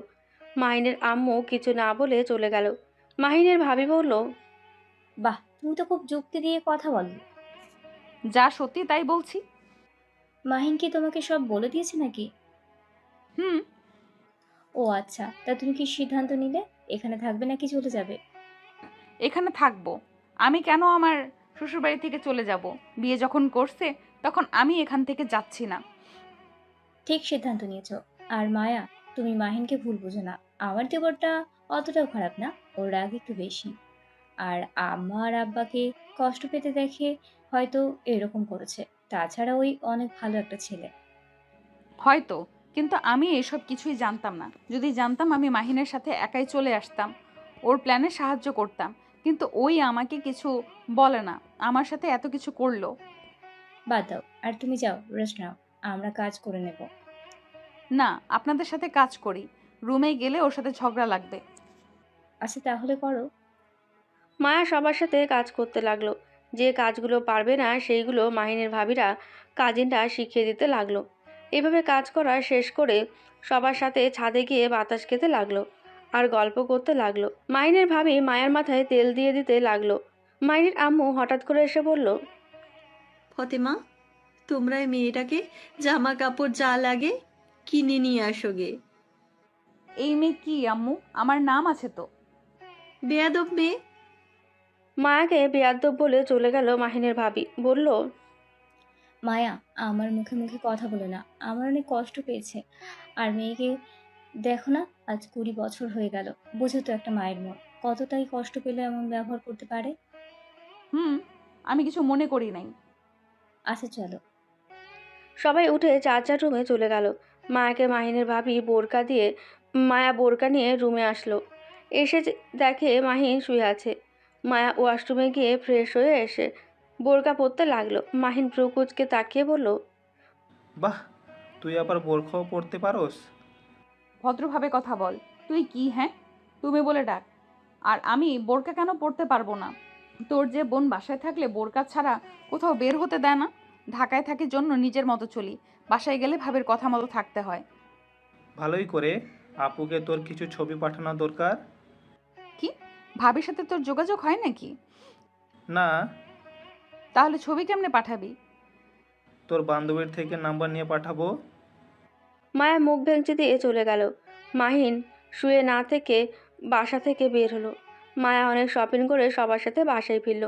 মাহিনের আম্মু কিছু না বলে চলে গেল। মাহিনের ভাবি বলল, বাহ, তুমি তো খুব যুক্তি দিয়ে কথা বলো। যা সত্যি তাই বলছি। মাহিন কি তোমাকে সব বলে দিয়েছে নাকি? হুম। ও আচ্ছা, তা তুমি কি সিদ্ধান্ত নিলে? এখানে থাকবে নাকি চলে যাবে? এখানে থাকবো। আমি কেন আমার শ্বশুরবাড়ি থেকে চলে যাব। বিয়ে যখন করছে তখন আমি এখান থেকে যাচ্ছি না। ঠিক সিদ্ধান্ত নিয়েছো। আর মায়া, তুমি মাহিনকে ভুল বুঝো না। আমার দেবরটা অতটাও খারাপ না, ওর রাগ একটু বেশি। আর আম্মা আর আব্বাকে কষ্ট পেতে দেখে হয়তো এরকম করেছে। তাছাড়া ওই অনেক ভালো একটা ছেলে। হয়তো, কিন্তু আমি এসব কিছুই জানতাম না। যদি জানতাম আমি মাহিনের সাথে একাই চলে আসতাম, ওর প্ল্যানে সাহায্য করতাম। কিন্তু ওই আমাকে কিছু বলে না, আমার সাথে এত কিছু করলো। বাদ দাও, আর তুমি যাও, রেস্ট নাও। আমরা কাজ করে নেব। না, আপনাদের সাথে কাজ করি। রুমে গেলে ওর সাথে ঝগড়া লাগবে। আচ্ছা তাহলে করো। মায়া সবার সাথে কাজ করতে লাগলো। যে কাজগুলো পারবে না সেইগুলো মাহিনের ভাবিরা কাজিনরা শিখিয়ে দিতে লাগলো। এভাবে কাজ করা শেষ করে সবার সাথে ছাদে গিয়ে বাতাস খেতে লাগলো আর গল্প করতে লাগলো। মাহিনের ভাবি মায়ার মাথায় তেল দিয়ে দিতে লাগলো। মাহিনের আম্মু হঠাৎ করে এসে বলল, ফতেমা, তোমরা এই মেয়েটাকে জামা কাপড় যা লাগে কিনে নিয়ে আসো গে। এই মেয়ে কি আম্মু? আমার নাম আছে তো। বেয়াদব মেয়ে। মায়াকে বেয়াদ্দব বলে চলে গেল মাহিনের ভাবি। বলল, মায়া, আমার মুখে মুখে কথা বলে না, আমার অনেক কষ্ট পেয়েছে। আর মেয়েকে দেখো না, আজ 20 বছর হয়ে গেল। বোঝো তো একটা মায়ের মন কতটাই কষ্ট পেলে এমন ব্যবহার করতে পারে। হুম, আমি কিছু মনে করি নাই। আচ্ছা চলো। সবাই উঠে চার চার রুমে চলে গেল। মায়াকে মাহিনের ভাবি বোরকা দিয়ে মায়া বোরকা নিয়ে রুমে আসলো। এসে দেখে মাহিন শুয়ে আছে। মায়া ওয়াশরুমে গিয়ে ফ্রেশ হয়ে এসে বোরকা পরতে লাগলো। মাহিন ভ্রু কুঁচকে তাকিয়ে বলল, বাহ, তুই আবার বোরখাও পরতে পারোস? ভদ্রভাবে কথা বল। তুই কি, হ্যাঁ? তুমি বলে ডাক। আর আমি বোরকা কেন পরতে পারবো না? তোর যে বোন বাসায় থাকলে বোরকা ছাড়া কোথাও বের হতে দেয় না। ঢাকায় থাকি জন্য নিজের মতো চলি, বাসায় গেলে ভাবের কথা মতো থাকতে হয়। ভালোই করে। আপুকে তোর কিছু ছবি পাঠানো দরকার। কি? ভাবির সাথে তোর যোগাযোগ হয় নাকি? না, তাহলে ছবি কেমনে পাঠাবি? তোর বান্ধবীর থেকে নাম্বার নিয়ে পাঠাবো। মায়া মুখ ভেঙচি দিয়ে চলে গেল। মাহিন শুয়ে না থেকে বাসা থেকে বের হলো। মায়া অনেক শপিং করে সবার সাথে বাসায় ফিরল।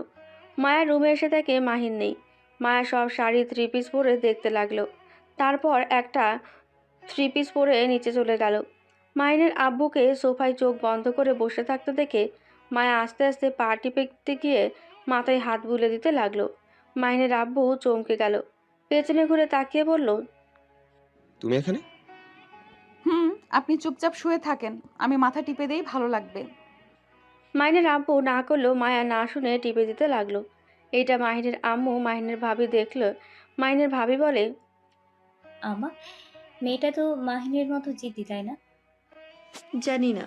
মায়া রুমে এসে দেখে মাহিন নেই। মায়া সব শাড়ি থ্রি পিস পরে দেখতে লাগলো। তারপর একটা থ্রি পিস পরে নিচে চলে গেল। মাহিনের আব্বুকে সোফায় চোখ বন্ধ করে বসে থাকতে দেখে মায়া আস্তে আস্তে পা টিপতে গিয়ে মাথায় হাত বুলে দিতে লাগলো। মাহিনের আব্বু চমকে গেল। পেছনে ঘুরে তাকিয়ে বলল, তুমি এখানে? হুম, আপনি চুপচাপ শুয়ে থাকেন, আমি মাথা টিপে দেই, ভালো লাগবে। মাহিনের আব্বু না করলেও মায়া না শুনে টিপে দিতে লাগলো। এইটা মাহিনের আম্মু মাহিনের ভাবি দেখলো। মাহিনের ভাবি বলে, আমা, মেয়েটা তো মাহিনের মতো জিদ্দি, তাই না? জানি না।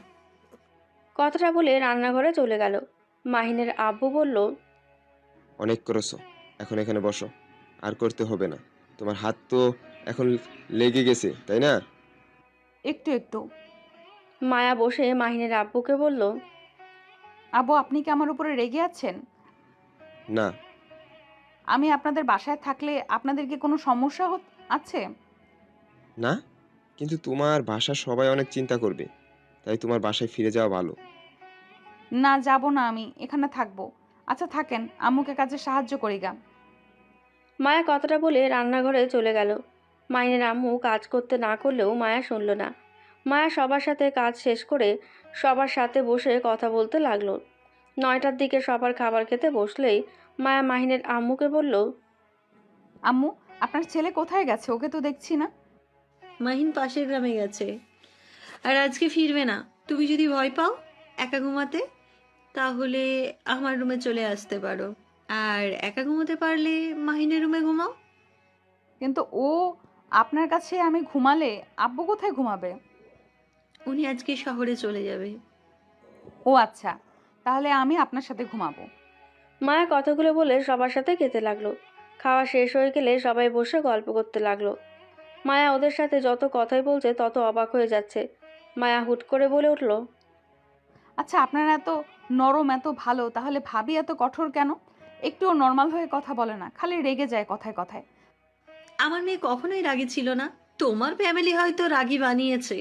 কথাটা বলে রান্নাঘরে চলে গেল। মাহিনের আব্বু বলল, অনেক করেছো, এখন এখানে বসো। আর করতে হবে না। তোমার হাত তো এখন লেগে গেছে, তাই না? একটু একটু। মায়া বসে মাহিনের আব্বুকে বলল, আব্বু, আপনি কি আমার উপরে রেগে আছেন? না। আমি আপনাদের বাসায় থাকলে আপনাদের কি কোনো সমস্যা আছে? না, কিন্তু তোমার বাসার সবাই অনেক চিন্তা করবে, তাই তোমার বাসায় ফিরে যাওয়া ভালো। না, যাব না, আমি এখানে থাকবো। আচ্ছা থাকেন, আম্মুকে কাজে সাহায্য করি গা। মায়া কথাটা বলে রান্নাঘরে চলে গেল। মাহিনের আম্মু কাজ করতে না করলেও মায়া শুনল না। মায়া সবার সাথে কাজ শেষ করে সবার সাথে বসে কথা বলতে লাগলো। 9টার দিকে সবার খাবার খেতে বসলেই মায়া মাহিনের আম্মুকে বলল, আম্মু, আপনার ছেলে কোথায় গেছে? ওকে তো দেখছি না। মাহিন পাশের গ্রামে গেছে, আর আজকে ফিরবে না। তুমি যদি ভয় পাও একা ঘুমাতে, তাহলে আমার রুমে চলে আসতে পারো। আর একা ঘুমাতে পারলে মাহিনের রুমে ঘুমাও। কিন্তু ও আপনার কাছে আমি ঘুমালে আব্বু কোথায় ঘুমাবে? উনি আজকে শহরে চলে যাবে। ও আচ্ছা, তাহলে আমি আপনার সাথে ঘুমাবো। মায়া কথাগুলো বলে সবার সাথে খেতে লাগলো। খাওয়া শেষ হয়ে গেলে সবাই বসে গল্প করতে লাগলো। মায়া ওদের সাথে যত কথাই বলছে তত অবাক হয়ে যাচ্ছে। মায়া হুট করে বলে উঠল, আচ্ছা, আপনারা এত নরম, এত ভালো, তাহলে ভাবি এত কঠোর কেন? একটুও নর্মাল হয়ে কথা বলে না, খালি রেগে যায় কথায় কথায়। আমার মেয়ে কখনোই রাগী ছিল না। তোমার ফ্যামিলি হয়তো রাগী বানিয়েছে।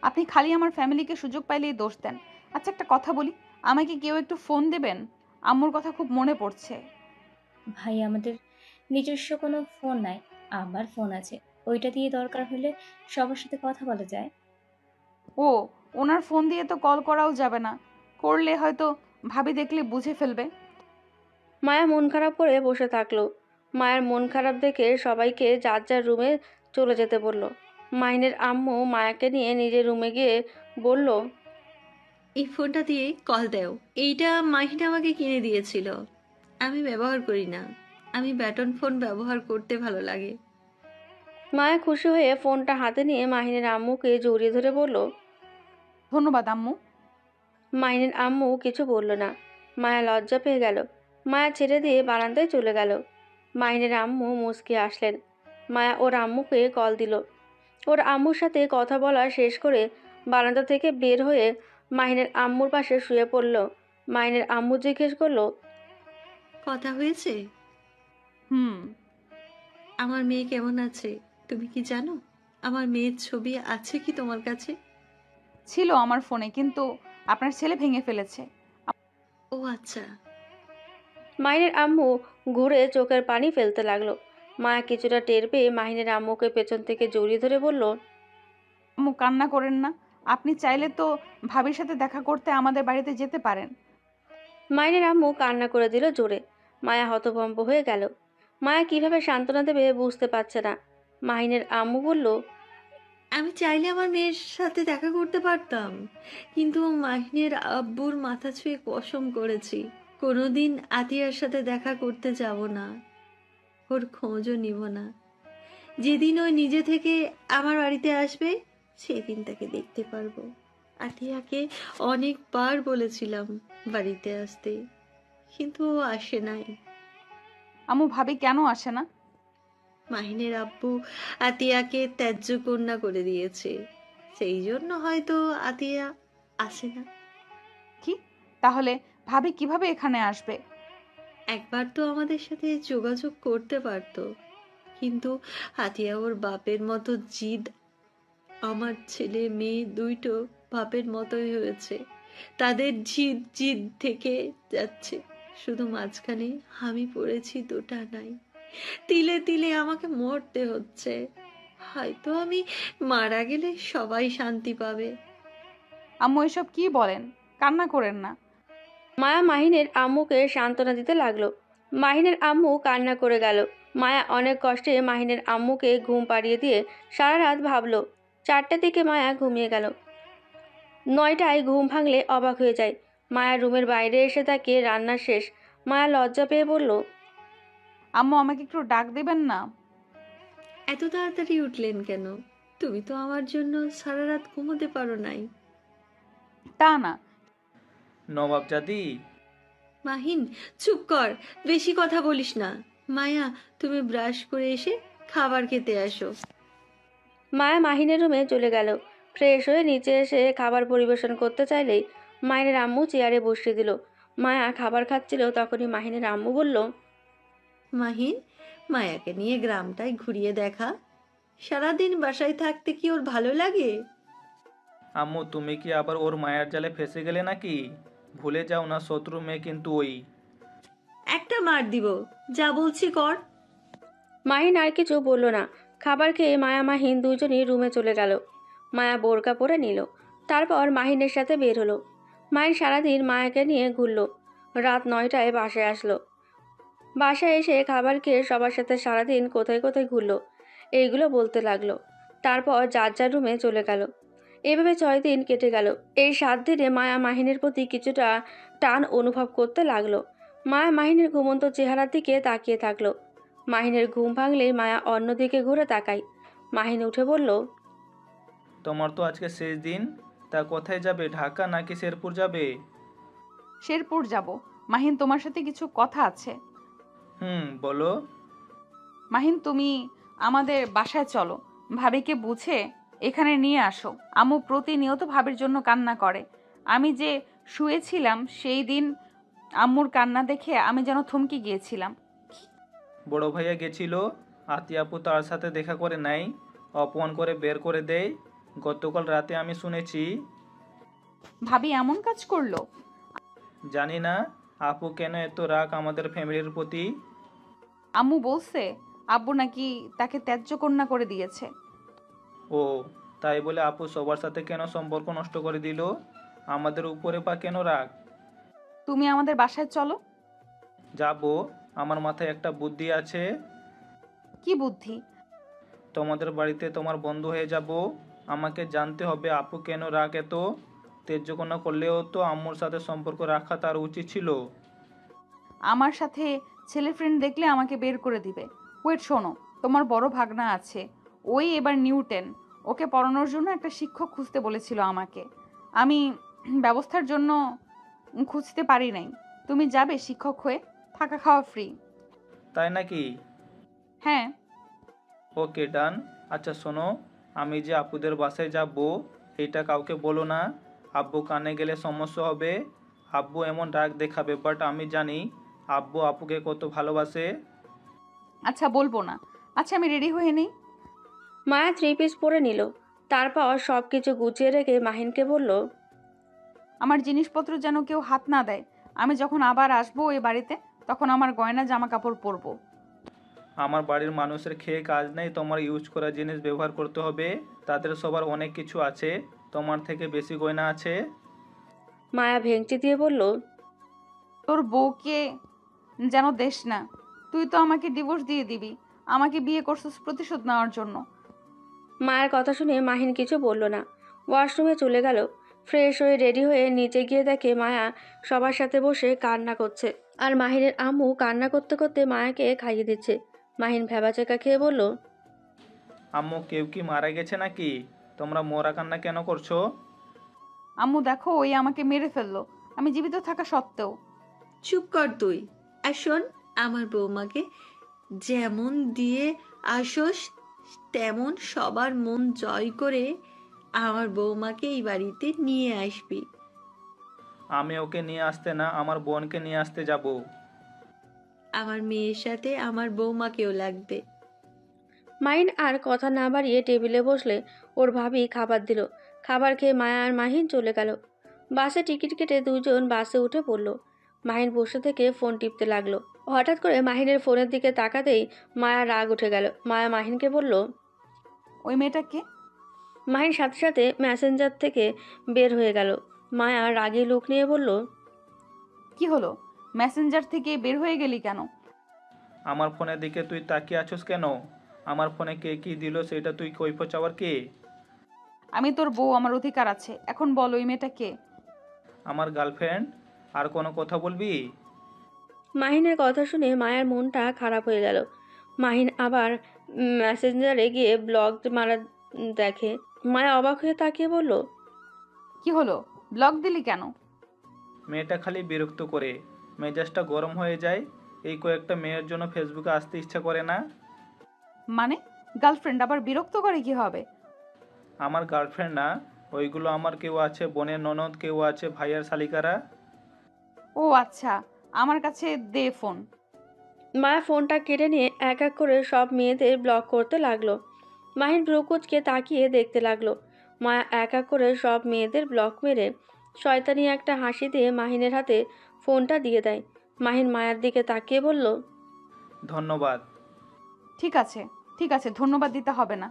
আপনি খালি আমার ফ্যামিলিকে সুযোগ পাইলেই দোষ দেন। আচ্ছা একটা কথা বলি, আমাকে কেউ একটু ফোন দেবেন? আম্মুর কথা খুব মনে পড়ছে। ভাই আমাদের নিজস্ব কোনো ফোন নাই, আমার ফোন আছে, ওইটা দিয়ে দরকার হলে সবার সাথে কথা বলা যায়। ও, ওনার ফোন দিয়ে তো কল করাও যাবে না, করলে হয়তো ভাবি দেখলে বুঝে ফেলবে। মায়া মন খারাপ করে বসে থাকলো। মায়ের মন খারাপ দেখে সবাইকে যার যার রুমে চলে যেতে বলল। মাহিনের আম্মু মায়াকে নিয়ে নিজের রুমে গিয়ে বলল, এই ফোনটা দিয়ে কল দাও। এইটা মাহিন আমাকে কিনে দিয়েছিল, আমি ব্যবহার করি না। আমি ব্যাটন ফোন ব্যবহার করতে ভালো লাগে। মায়া খুশি হয়ে ফোনটা হাতে নিয়ে মাহিনের আম্মুকে জড়িয়ে ধরে বলল। ধন্যবাদ আম্মু। মাহিনের আম্মু কিছু বলল না। মায়া লজ্জা পেয়ে গেল। মায়া ছেড়ে দিয়ে বারান্দায় চলে গেল। মাহিনের আম্মু মুচকি আসলেন। মায়া ওর আম্মুকে কল দিল। ওর আম্মুর সাথে কথা বলা শেষ করে বারান্দা থেকে বের হয়ে মাহিনের আম্মুর পাশে শুয়ে পড়ল। মাহিনের আম্মু জিজ্ঞেস করলো, কথা হয়েছে? হুম। আমার মেয়ে কেমন আছে তুমি কি জানো? আমার মেয়ের ছবি আছে কি তোমার কাছে? ছিল আমার ফোনে, কিন্তু আপনার ছেলে ভেঙে ফেলেছে। ও আচ্ছা। মাহিনের আম্মু ঘুরে চোখের পানি ফেলতে লাগলো। মায়া কিছুটা টের পেয়ে মাহিনের আম্মুকে পেছন থেকে জড়িয়ে ধরে বলল, আম্মু কান্না করেন না, আপনি চাইলে তো ভাবির সাথে দেখা করতে আমাদের বাড়িতে যেতে পারেন। মাহিনের আম্মু কান্না করে দিল জোরে। মায়া হতভম্ব হয়ে গেল। মায়া কিভাবে সান্ত্বনা দেবে বুঝতে পারছে না। মাহিনের আম্মু বলল, আমি চাইলে আমার মেয়ের সাথে দেখা করতে পারতাম, কিন্তু মাহিনের আব্বুর মাথা ছুঁয়ে কসম করেছি কোনোদিন আতিয়ার সাথে দেখা করতে যাব না, ওর খোঁজও নিব না। যেদিন ও নিজে থেকে আমার বাড়িতে আসবে সেদিন তাকে দেখতে পারবো। আতিয়াকে অনেকবার বলেছিলাম বাড়িতে আসতে, কিন্তু ও আসে নাই। আম্মু ভাবি কেন আসে না? মাহিনের আব্বু আতিয়াকে ত্যায্য কন্যা করে দিয়েছে, সেই জন্য হয়তো আতিয়া আসে না। কি, তাহলে ভাবি কিভাবে এখানে আসবে? একবার তো আমাদের সাথে যোগাযোগ করতে পারতো, কিন্তু আতিয়া ওর বাপের মতো জিদ। আমার ছেলে মেয়ে দুইটো বাপের মতোই হয়েছে, তাদের জিদ জিদ থেকে যাচ্ছে, শুধু মাঝখানে আমি পড়েছি দুটা নাই। তিলে তিলে আমাকে মরতে হচ্ছে। হয়তো আমি মারা গেলে সবাই শান্তি পাবে। আম্মু এসব কি বলেন? কান্না করেন না। মায়া মাহিনের আম্মুকে সান্ত্বনা দিতে লাগলো। মাহিনের আম্মু কান্না করে গেল। মায়া অনেক কষ্টে মাহিনের আম্মুকে ঘুম পাড়িয়ে দিয়ে সারা রাত ভাবলো। 4টার দিকে মায়া ঘুমিয়ে গেল। 9টায় ঘুম ভাঙলে অবাক হয়ে যায়। মায়া রুমের বাইরে এসে তাকে রান্না শেষ। মায়া লজ্জা পেয়ে বলল, আম্মু আমাকে একটু ডাক দেবেন না? এত তাড়াতাড়ি উঠলেন কেন? তুমি তো আমার জন্য সারা রাত ঘুমোতে পারো নাই। তা না। নবাবজাদি, মাহিন, চুপ কর, বেশি কথা বলিস না। মায়া, তুমি ব্রাশ করে এসে খাবার খেতে আসো। মায়া মাহিনের রুমে চলে গেল। ফ্রেশ হয়ে নিচে এসে খাবার পরিবেশন করতে চাইলেই মাহিনের আম্মু চেয়ারে বসিয়ে দিল। মায়া খাবার খাচ্ছিল, তখনই মাহিনের আম্মু বলল, মাহিন, মায়াকে নিয়ে গ্রামটায় ঘুরিয়ে দেখা। সারাদিন বাসায় থাকতে কি ওর ভালো লাগে? আম্মু তুমি কি আবার ওর মায়ের জালে ফেসে গেলে নাকি? ভুলে যাও না, শত্রু মেয়ে কিন্তু ওই। একটা মার দিব, যা বলছি কর। মাহিন আর কিছু বলল না। খাবার খেয়ে মায়া মাহিন দুজনই রুমে চলে গেল। মায়া বোরকা পরে নিল। তারপর মাহিনের সাথে বের হলো। মাহিন সারাদিন মায়াকে নিয়ে ঘুরল। রাত 9টায় বাসায় আসলো। বাসায় এসে খাবার খেয়ে সবার সাথে সারাদিন কোথায় কোথায় ঘুরলো এইগুলো বলতে লাগলো। তারপর যার যার রুমে চলে গেল। এভাবে 6 দিন কেটে গেল। এই 7 দিনে মায়া মাহিনের প্রতি কিছুটা টান অনুভব করতে লাগলো। মায়া মাহিনের ঘুমন্ত চেহারার দিকে তাকিয়ে থাকলো। মাহিনের ঘুম ভাঙলেই মায়া অন্যদিকে ঘুরে তাকায়। মাহিন উঠে বলল, তোমার তো আজকে শেষ দিন, তা কোথায় যাবে? ঢাকা নাকি শেরপুর যাবে? শেরপুর যাব। মাহিন, তোমার সাথে কিছু কথা আছে। বলো। মাহিন, তুমি আমাদের বাসায় চলো, ভাবিকে বুঝে এখানে নিয়ে আসো। আম্মু প্রতিনিয়ত ভাবির জন্য কান্না করে। আমি যে শুয়েছিলাম সেই দিন আম্মুর কান্না দেখে আমি যেন থমকে গিয়েছিলাম। বড় ভাইয়া গেছিল, আতিয়াপু তার সাথে দেখা করে নাই, অপমান করে বের করে দেয়। গতকাল রাতে আমি শুনেছি। ভাবি এমন কাজ করলো? জানি না, আপু কেন এত রাগ আমাদের ফ্যামিলির প্রতি? আম্মু বলছে আব্বু নাকি তাকে ত্যায্য কন্যা করে দিয়েছে। ও, তাই বলে আপু সবার সাথে কেন সম্পর্ক নষ্ট করে দিল? আমাদের উপরে বা কেন রাগ? তুমি আমাদের বাসায় চলো। যাবো, আমার মাথায় একটা বুদ্ধি আছে। কি বুদ্ধি? তোমাদের বাড়িতে তোমার বন্ধু হয়ে যাব। আমাকে জানতে হবে আপু কেন রাগ এত। তেজ্যকন্যা করলেও তো আম্মুর সাথে সম্পর্ক রাখা তার উচিত ছিল। আমার সাথে ছেলে ফ্রেন্ড দেখলে আমাকে বের করে দিবে। ওয়েট, শোনো, তোমার বড় ভাগনা আছে, ওই এবার নিউ 10, ওকে পড়ানোর জন্য একটা শিক্ষক খুঁজতে বলেছিল আমাকে। আমি ব্যবস্থার জন্য খুঁজতে পারি নাই। তুমি যাবে শিক্ষক হয়ে, থাকা খাওয়া ফ্রি। তাই নাকি? হ্যাঁ। ওকে, ডান। আচ্ছা শোনো, আমি যে আপুদের বাসায় যাব এটা কাউকে বলো না। আব্বু কানে গেলে সমস্যা হবে। আব্বু এমন রাগ দেখাবে, বাট আমি জানি আব্বু আপুকে কত ভালোবাসে। আচ্ছা বলবো না। আচ্ছা আমি রেডি হয়ে নেই। মায়া 3 পিস পরে নিল। তারপর সব কিছু গুছিয়ে রেখে মাহিনকে বলল, আমার জিনিসপত্র যেন কেউ হাত না দেয়। আমি যখন আবার আসবো ওই বাড়িতে, তখন আমার গয়না জামা কাপড় পরবো। আমার বাড়ির মানুষের খেয়ে কাজ নেই, তোমার ইউজ করা জিনিস ব্যবহার করতে হবে। তাদের সবার অনেক কিছু আছে, তোমার থেকে বেশি গয়না আছে। মায়া ভেঙচি দিয়ে বলল, তোর বউকে যেন দেশ না। তুই তো আমাকে ডিভোর্স দিয়ে দিবি। আমাকে বিয়ে করছিস প্রতিশোধ নেওয়ার জন্য। মায়ের কথা শুনে মাহিন কিছু বলল না। ওয়াশরুমে চলে গেল। ফ্রেশ হয়ে রেডি হয়ে নিচে গিয়ে দেখে মায়া সবার সাথে বসে কান্না করছে। আর মাহিনের আম্মু কান্না করতে করতে মায়াকে খাইয়ে দিচ্ছে। মাহিন ভ্যাবাচেকা খেয়ে বলল, আম্মু কেউ কি মারা গেছে নাকি? তোমরা মরা কান্না কেন করছো? আম্মু দেখো, ওই আমাকে মেরে ফেললো, আমি জীবিত থাকা সত্ত্বেও। চুপ কর তুই। আর শোন, আমার বৌমাকে যেমন দিয়ে আসোস তেমন সবার মন জয় করে আমার বৌমাকে এই বাড়িতে নিয়ে আসবি। আমি ওকে নিয়ে আসতে না, আমার বোনকে নিয়ে আসতে যাব। আমার মেয়ের সাথে আমার বৌমাকেও লাগবে। মাহিন আর কথা না বাড়িয়ে টেবিলে বসলে ওর ভাবি খাবার দিল। খাবার খেয়ে মায়া আর মাহিন চলে গেল। বাসে টিকিট কেটে দুজন বাসে উঠে পড়ল। মাহিন বসে থেকে ফোন টিপতে লাগলো। হঠাৎ করে মাহিনের ফোনের দিকে তাকাতেই মায়া রাগ উঠে গেল। মায়া মাহিনকে বলল, ওই মেয়েটা কে? মাহিন সাথে সাথে মেসেঞ্জার থেকে বের হয়ে গেল। মায়া রাগী লুক নিয়ে বলল, কি হলো? মেসেঞ্জার থেকে বের হয়ে গেলি কেন? আমার ফোনের দিকে তুই তাকিয়ে আছোস কেন? আমার ফোনে কে কি দিল সেটা তুই কৈফিয়ত চাওয়ার কে? আমি তোর বউ, আমার অধিকার আছে। এখন বল ওই মেয়েটা কে? আমার গার্লফ্রেন্ড। আর কোনো কথা বলবি? মাহিনের কথা শুনে মায়ার মনটা খারাপ হয়ে গেল। মাহিন আবার মেসেঞ্জারে গিয়ে ব্লগ মারা দেখে। মায়া অবাক হয়ে তাকিয়ে বলল, কি হলো? ব্লক দিলি কেন? মেয়েটা খালি বিরক্ত করে, মেজাজটা গরম হয়ে যায়। এই কয়েকটা মেয়ের জন্য ফেসবুকে আসতে ইচ্ছা করে না। মানে গার্লফ্রেন্ড আবার বিরক্ত করে কি হবে? আমার গার্লফ্রেন্ড না, ওইগুলো আমার কেউ আছে বোনের ননদ, কেউ আছে ভাইয়ার শালিকারা। ও আচ্ছা, আমার কাছে দে ফোন। মায়া ফোনটা কেড়ে নিয়ে এক এক করে সব মেয়েদের ব্লক করতে লাগলো। মাহিন ভ্রুকুচকে তাকিয়ে দেখতে লাগলো। মায়া এক এক করে সব মেয়েদের ব্লক মেরে শয়তানি একটা হাসি দিয়ে মাহিনের হাতে ফোনটা দিয়ে দেয়। মাহিন মায়ার দিকে তাকিয়ে বলল, ধন্যবাদ। ঠিক আছে, ঠিক আছে, ধন্যবাদ দিতে হবে না।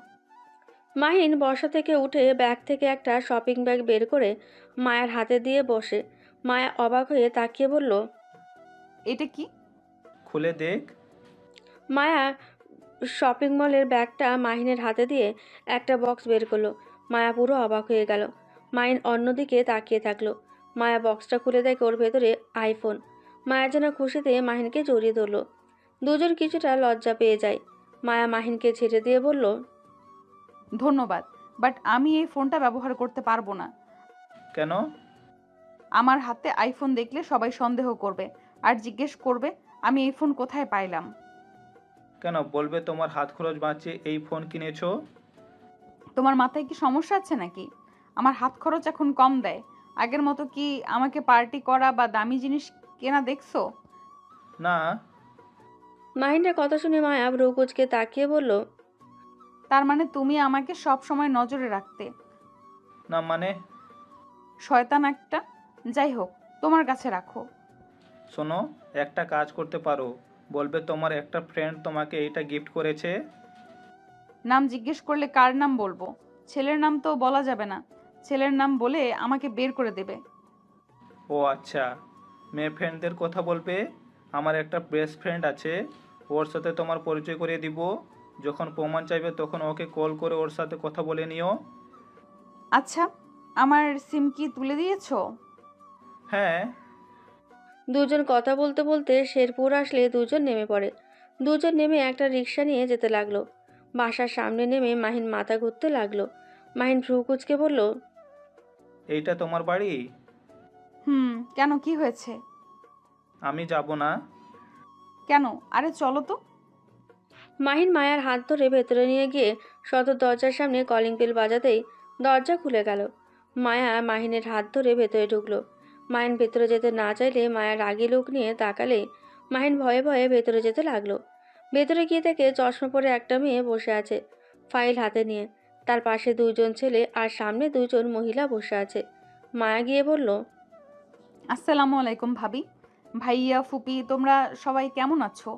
মাহিন বসা থেকে উঠে ব্যাগ থেকে একটা শপিং ব্যাগ বের করে মায়ের হাতে দিয়ে বসে। মায়া অবাক হয়ে তাকিয়ে বলল, এটা কি? খুলে দেখ। মায়া শপিং মলের ব্যাগটা মাহিনের হাতে দিয়ে একটা বক্স বের করলো। মায়া পুরো অবাক হয়ে গেল। মাহিন অন্যদিকে তাকিয়ে থাকলো। মায়া বক্সটা খুলে দেখে ওর ভেতরে আইফোন। মায়া যেন খুশিতে মাহিনকে জড়িয়ে ধরলো। দুজন কিছুটা লজ্জা পেয়ে যায়। মায়া মাহিনকে ছেড়ে দিয়ে বলল, ধন্যবাদ, বাট আমি এই ফোনটা ব্যবহার করতে পারবো না। কেন? আমার হাতে আইফোন দেখলে সবাই সন্দেহ করবে আর জিজ্ঞেস করবে আমি এই ফোন কোথায় পাইলাম। কেন বলবে তোমার হাত খরচ বাঁচিয়ে এই ফোন কিনেছো? তোমার মাথায় কি সমস্যা আছে নাকি? আমার হাত খরচ এখন কম দেয়। আগের মতো কি আমাকে পার্টি করা বা দামি জিনিস কেনা দেখছো? না। মাহিনের কথা শুনে মায়া ভ্রুকুচকে তাকিয়ে বলল, তার মানে তুমি আমাকে সব সময় নজরে রাখতে। না মানে? শয়তান একটা। যাই হোক, তোমার কাছে রাখো। শোনো, একটা কাজ করতে পারো, বলবে তোমার একটা ফ্রেন্ড তোমাকে এইটা গিফট করেছে। নাম জিজ্ঞেস করলে কার নাম বলবো? ছেলের নাম তো বলা যাবে না। ছেলের নাম বলে আমাকে বের করে দেবে। ও আচ্ছা, মেয়ে ফ্রেন্ডদের কথা বলবে। আমার একটা বেস্ট ফ্রেন্ড আছে, ওর সাথে তোমার পরিচয় করিয়ে দিব। যখন প্রমাণ চাইবে তখন ওকে কল করে ওর সাথে কথা বলে নিও। আচ্ছা, আমার সিম কি তুলে দিয়েছো? হ্যাঁ। দুজন কথা বলতে বলতে শেরপুর আসলে দুজন নেমে পড়ে। দুজন নেমে একটা রিক্সা নিয়ে যেতে লাগলো। বাসার সামনে নেমে মাহিন মাথা ঘুরতে লাগলো। মাহিন ভ্রু কুচকে বলল, এইটা তোমার বাড়ি? কেন, কি হয়েছে? আমি যাব না। কেন? আরে চলো তো। মাহিন মায়ার হাত ধরে ভেতরে নিয়ে গিয়ে সদর দরজার সামনে কলিং বেল বাজাতেই দরজা খুলে গেল। মায়া মাহিনের হাত ধরে ভেতরে ঢুকলো। মাহিন ভেতরে যেতে না চাইলে মায়া রাগী লোক নিয়ে তাকালে মাহিন ভয়ে ভয়ে ভেতরে যেতে লাগলো। ভেতরে গিয়ে দেখে চশমা পরে একটা মেয়ে বসে আছে, ফাইল হাতে নিয়ে। তার পাশে দুইজন ছেলে আর সামনে দুইজন মহিলা বসে আছে। মায়া গিয়ে বলল, আসসালামু আলাইকুম ভাবি, ভাইয়া, ফুপি, তোমরা সবাই কেমন আছো?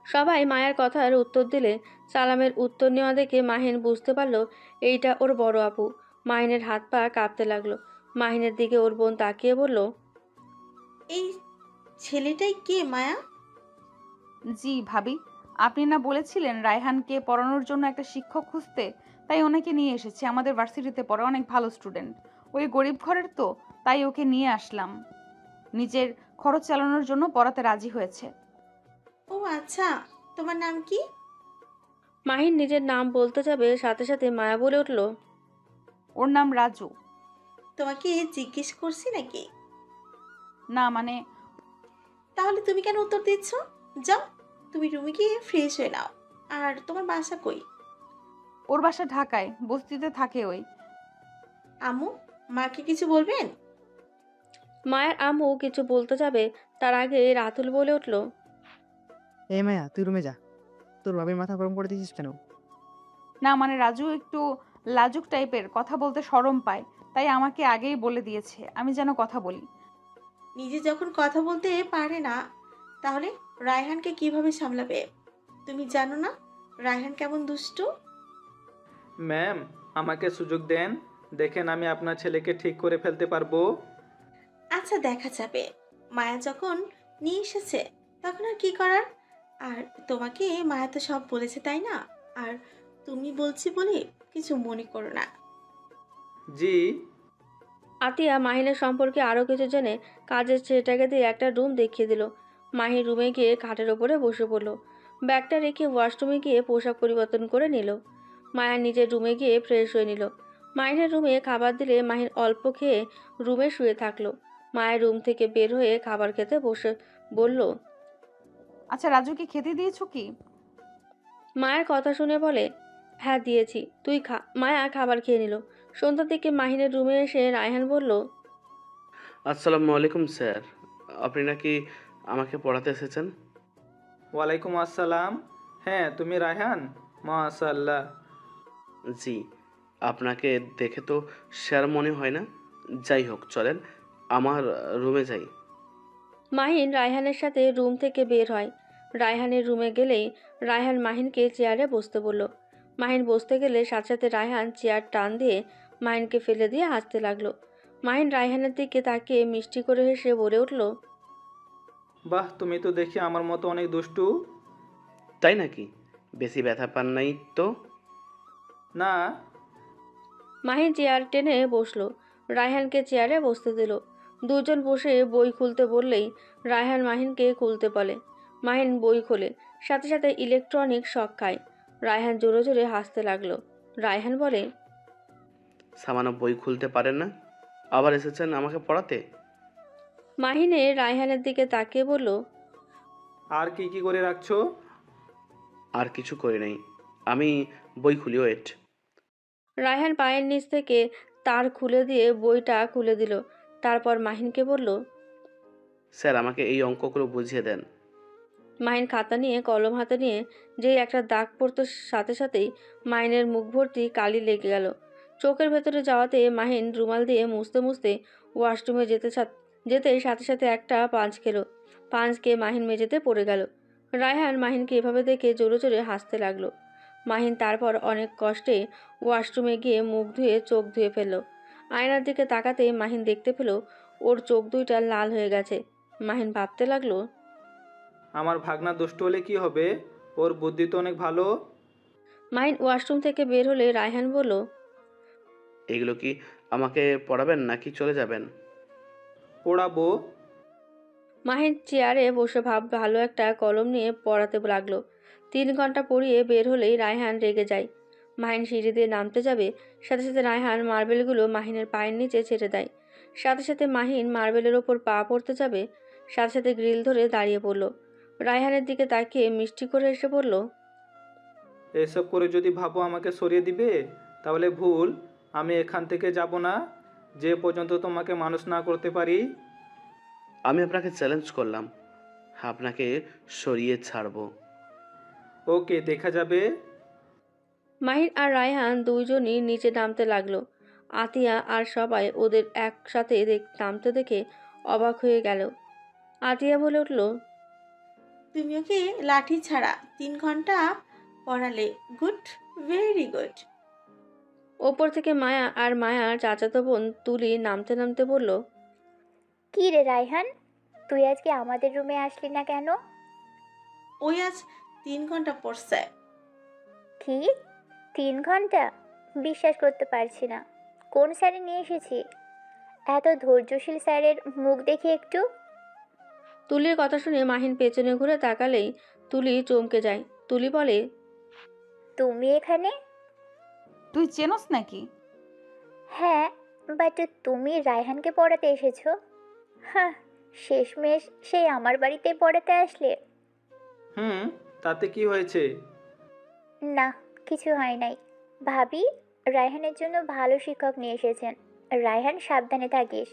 সবাই মায়ের কথার উত্তর দিলে সালামের উত্তর নেওয়া দেখে মাহিন বুঝতে পারল এইটা ওর বড় আপু। মাহিনের হাত পা কাঁপতে লাগলো। মাহিনের দিকে ওর বোন তাকিয়ে বলল, এই ছেলেটাই কে মায়া? জি ভাবি, আপনি না বলেছিলেন রায়হানকে পড়ানোর জন্য একটা শিক্ষক খুঁজতে? তাই ওনাকে নিয়ে এসেছি। আমাদের ভার্সিটিতে পড়ে, অনেক ভালো স্টুডেন্ট। ওই গরিব ঘরের তো, তাই ওকে নিয়ে আসলাম। নিজের খরচ চালানোর জন্য পড়াতে রাজি হয়েছে। ও আচ্ছা, তোমার নাম কি? মাহিন নিজের নাম বলতে যাবে সাথে সাথে মায়া বলে উঠল, ওর নাম রাজু। তোমাকে জিজ্ঞেস করছি নাকি? না মানে, তাহলে তুমি কেন উত্তর দিচ্ছ? যাও, তুমি রুমে গিয়ে ফ্রেশ হয়ে নাও। আর তোমার বাসা কই? ওর বাসা ঢাকায়, বস্তিতে থাকে ওই। আম্মু, মাকে কিছু বলবেন? মায়ের আম্মু কিছু বলতে যাবে তার আগে রাতুল বলে উঠল, এই মায়া, তুই রুমে যা। তোর ভাবির মাথা গরম করে দিয়েছিস কেন? না মানে, রাজু একটু লাজুক টাইপের, কথা বলতে শরম পায়, তাই আমাকে আগেই বলে দিয়েছে আমি যেন কথা বলি। নিজে যখন কথা বলতে পারে না, তাহলে রায়হানকে কিভাবে সামলাবে? তুমি জানো না রায়হান কেমন দুষ্টু? ম্যাম, আমাকে সুযোগ দেন, দেখেন আমি আপনার ছেলেকে ঠিক করে ফেলতে পারবো। আচ্ছা, দেখা যাবে। মায়া যখন নিয়ে এসেছে তখন আর কি করার। আর তোমাকে মায়া তো সব বলেছে, তাই না? আর তুমি বলছি বলে কিছু মনে করো না। জি। আতিয়া মাহিনের সম্পর্কে আরও কিছু জেনে কাজের ছেলেটাকে দিয়ে একটা রুম দেখিয়ে দিল। মাহিন রুমে গিয়ে খাটের ওপরে বসে পড়ল। ব্যাগটা রেখে ওয়াশরুমে গিয়ে পোশাক পরিবর্তন করে নিল। মায়া নিজের রুমে গিয়ে ফ্রেশ হয়ে নিল। মাহিনের রুমে খাবার দিলে মাহিন অল্প খেয়ে রুমে শুয়ে থাকলো। মায়ের রুম থেকে বের হয়ে খাবার খেতে বসে বলল, আচ্ছা, রাজুকে খেতে দিয়েছো কি? মায়ের কথা শুনে বলে, হ্যাঁ দিয়েছি, তুই খা। মায়া খাবার খেয়ে নিল। সন্ধ্যার দিকে মাহিনের রুমে এসে রায়হান বলল, আসসালামু আলাইকুম স্যার, আপনি নাকি আমাকে পড়াতে এসেছেন? ওয়ালাইকুম আসসালাম। হ্যাঁ, তুমি রায়হান? মাশাআল্লাহ। জি, আপনাকে দেখে তো স্যার মনে হয় না। যাই হোক, চলেন আমার রুমে যাই। মাহিন রায়হানের সাথে রুম থেকে বের হয়। রায়হানের রুমে গেলেই রায়হান মাহিনকে চেয়ারে বসতে বলল। মাহিন বসতে গেলে সাথে সাথে রায়হান চেয়ার টান দিয়ে মাহিনকে ফেলে দিয়ে হাসতে লাগলো। মাহিন রায়হানের দিকে তাকিয়ে মিষ্টি করে হেসে বলে উঠল, বাহ, তুমি তো দেখি আমার মতো অনেক দুষ্টু। তাই নাকি? বেশি ব্যথা পান নাই তো? না। মাহিন চেয়ার টেনে বসলো। রায়হানকে চেয়ারে বসতে দিল। দুজন বসে বই খুলতে বললেই রায়হান মাহিনকে খুলতে বলে। মাহিন বই খোলে, সাথে সাথে ইলেকট্রনিক শক খায়। রায়হান জোরে জোরে হাসতে লাগলো। রায়হান বলে, সামান্য বই খুলতে পারেন না, আবার এসেছেন আমাকে পড়াতে? মাহিনে রায়হানের দিকে তাকিয়ে বলল, আর কি কি করে রাখছো? আর কিছু করি নাই, আমি বই খুলি, ওয়েট। রায়হান পায়ের নিচ থেকে তার খুলে দিয়ে বইটা খুলে দিল। তারপর মাহিনকে বলল, স্যার, আমাকে এই অঙ্কগুলো বুঝিয়ে দেন। মাহিন খাতা নিয়ে কলম হাতে নিয়ে যেই একটা দাগ পড়তো সাথে সাথেই মাহিনের মুখ ভর্তি কালি লেগে গেল। চোখের ভেতরে যাওয়াতে মাহিন রুমাল দিয়ে মুছতে মুছতে ওয়াশরুমে যেতেই সাথে সাথে একটা পাঞ্চ খেলো। পাঁচ খেয়ে মাহিন মেঝেতে পড়ে গেল। রায়হান মাহিনকে এভাবে দেখে জোরে জোরে হাসতে লাগলো। মাহিন তারপর অনেক কষ্টে ওয়াশরুমে গিয়ে মুখ ধুয়ে চোখ ধুয়ে ফেলল। আয়নার দিকে তাকাতেই মাহিন দেখতে পেল ওর চোখ দুইটা লাল হয়ে গেছে। মাহিন ভাবতে লাগলো, আমার ভাগনা দুষ্ট হলে কি হবে, ওর বুদ্ধি তো অনেক ভালো। মাহিন ওয়াশরুম থেকে বের হলে রায়হান বলল, এগুলো কি আমাকে পড়াবেন নাকি চলে যাবেন? পড়াবো। মাহিন চেয়ারে বসে ভালো একটা কলম নিয়ে পড়াতে লাগলো। 3 ঘন্টা পড়িয়ে বের হলেই রায়হান রেগে যায়। মাহিন সিঁড়ি দিয়ে নামতে যাবে, সাথে সাথে রায়হান মার্বেলগুলো মাহিনের পায়ের নিচে ছেড়ে দেয়। সাথে সাথে মাহিন মার্বেলের ওপর পা পড়তে যাবে, সাথে সাথে গ্রিল ধরে দাঁড়িয়ে পড়ল। রায়হানের দিকে তাকিয়ে মিষ্টি করে এসে বলল, এসব করে যদি ভাবো আমাকে সরিয়ে দিবে তাহলে ভুল। আমি এখান থেকে যাব না যে পর্যন্ত তোমাকে মানুষ না করতে পারি। আমি আপনাকে চ্যালেঞ্জ করলাম, আপনাকে সরিয়ে ছাড়বো। ওকে, দেখা যাবে। মাহিন আর রায়হান দুইজনই নিচে নামতে লাগলো। আতিয়া আর সবাই ওদের একসাথে নামতে দেখে অবাক হয়ে গেল। আতিয়া বলে উঠল, তুমি ওকে লাঠি ছাড়া 3 ঘন্টা পড়ালে, গুড, ভেরি গুড। ওপর থেকে মায়া আর মায়ার চাচাতো বোন তুলি নামতে নামতে বলল, কি রে রায়হান, তুই আজকে আমাদের রুমে আসলি না কেন? ওই আজ 3 ঘন্টা পড়ছে। কি 3 ঘন্টা? বিশ্বাস করতে পারছি না। কোন স্যারে নিয়ে এসেছি? এত ধৈর্যশীল স্যারের মুখ দেখি একটু। তুলির কথা শুনে মাহিন পেছনে ঘুরে তাকালেই তুলি চমকে যায়। তুলি বলে, তুমি এখানে? তুই চেনস নাকি? হ্যাঁ, বাট তুমি রায়হানকে পড়াতে এসেছো? হ্যাঁ, শেষমেশ সেই আমার বাড়িতে পড়াতে আসলে। তাতে কি হয়েছে? না, কিছু হয় নাই। ভাবি, রায়হানের জন্য ভালো শিক্ষক নিয়ে এসেছেন। রায়হান, সাবধানে থাকিস।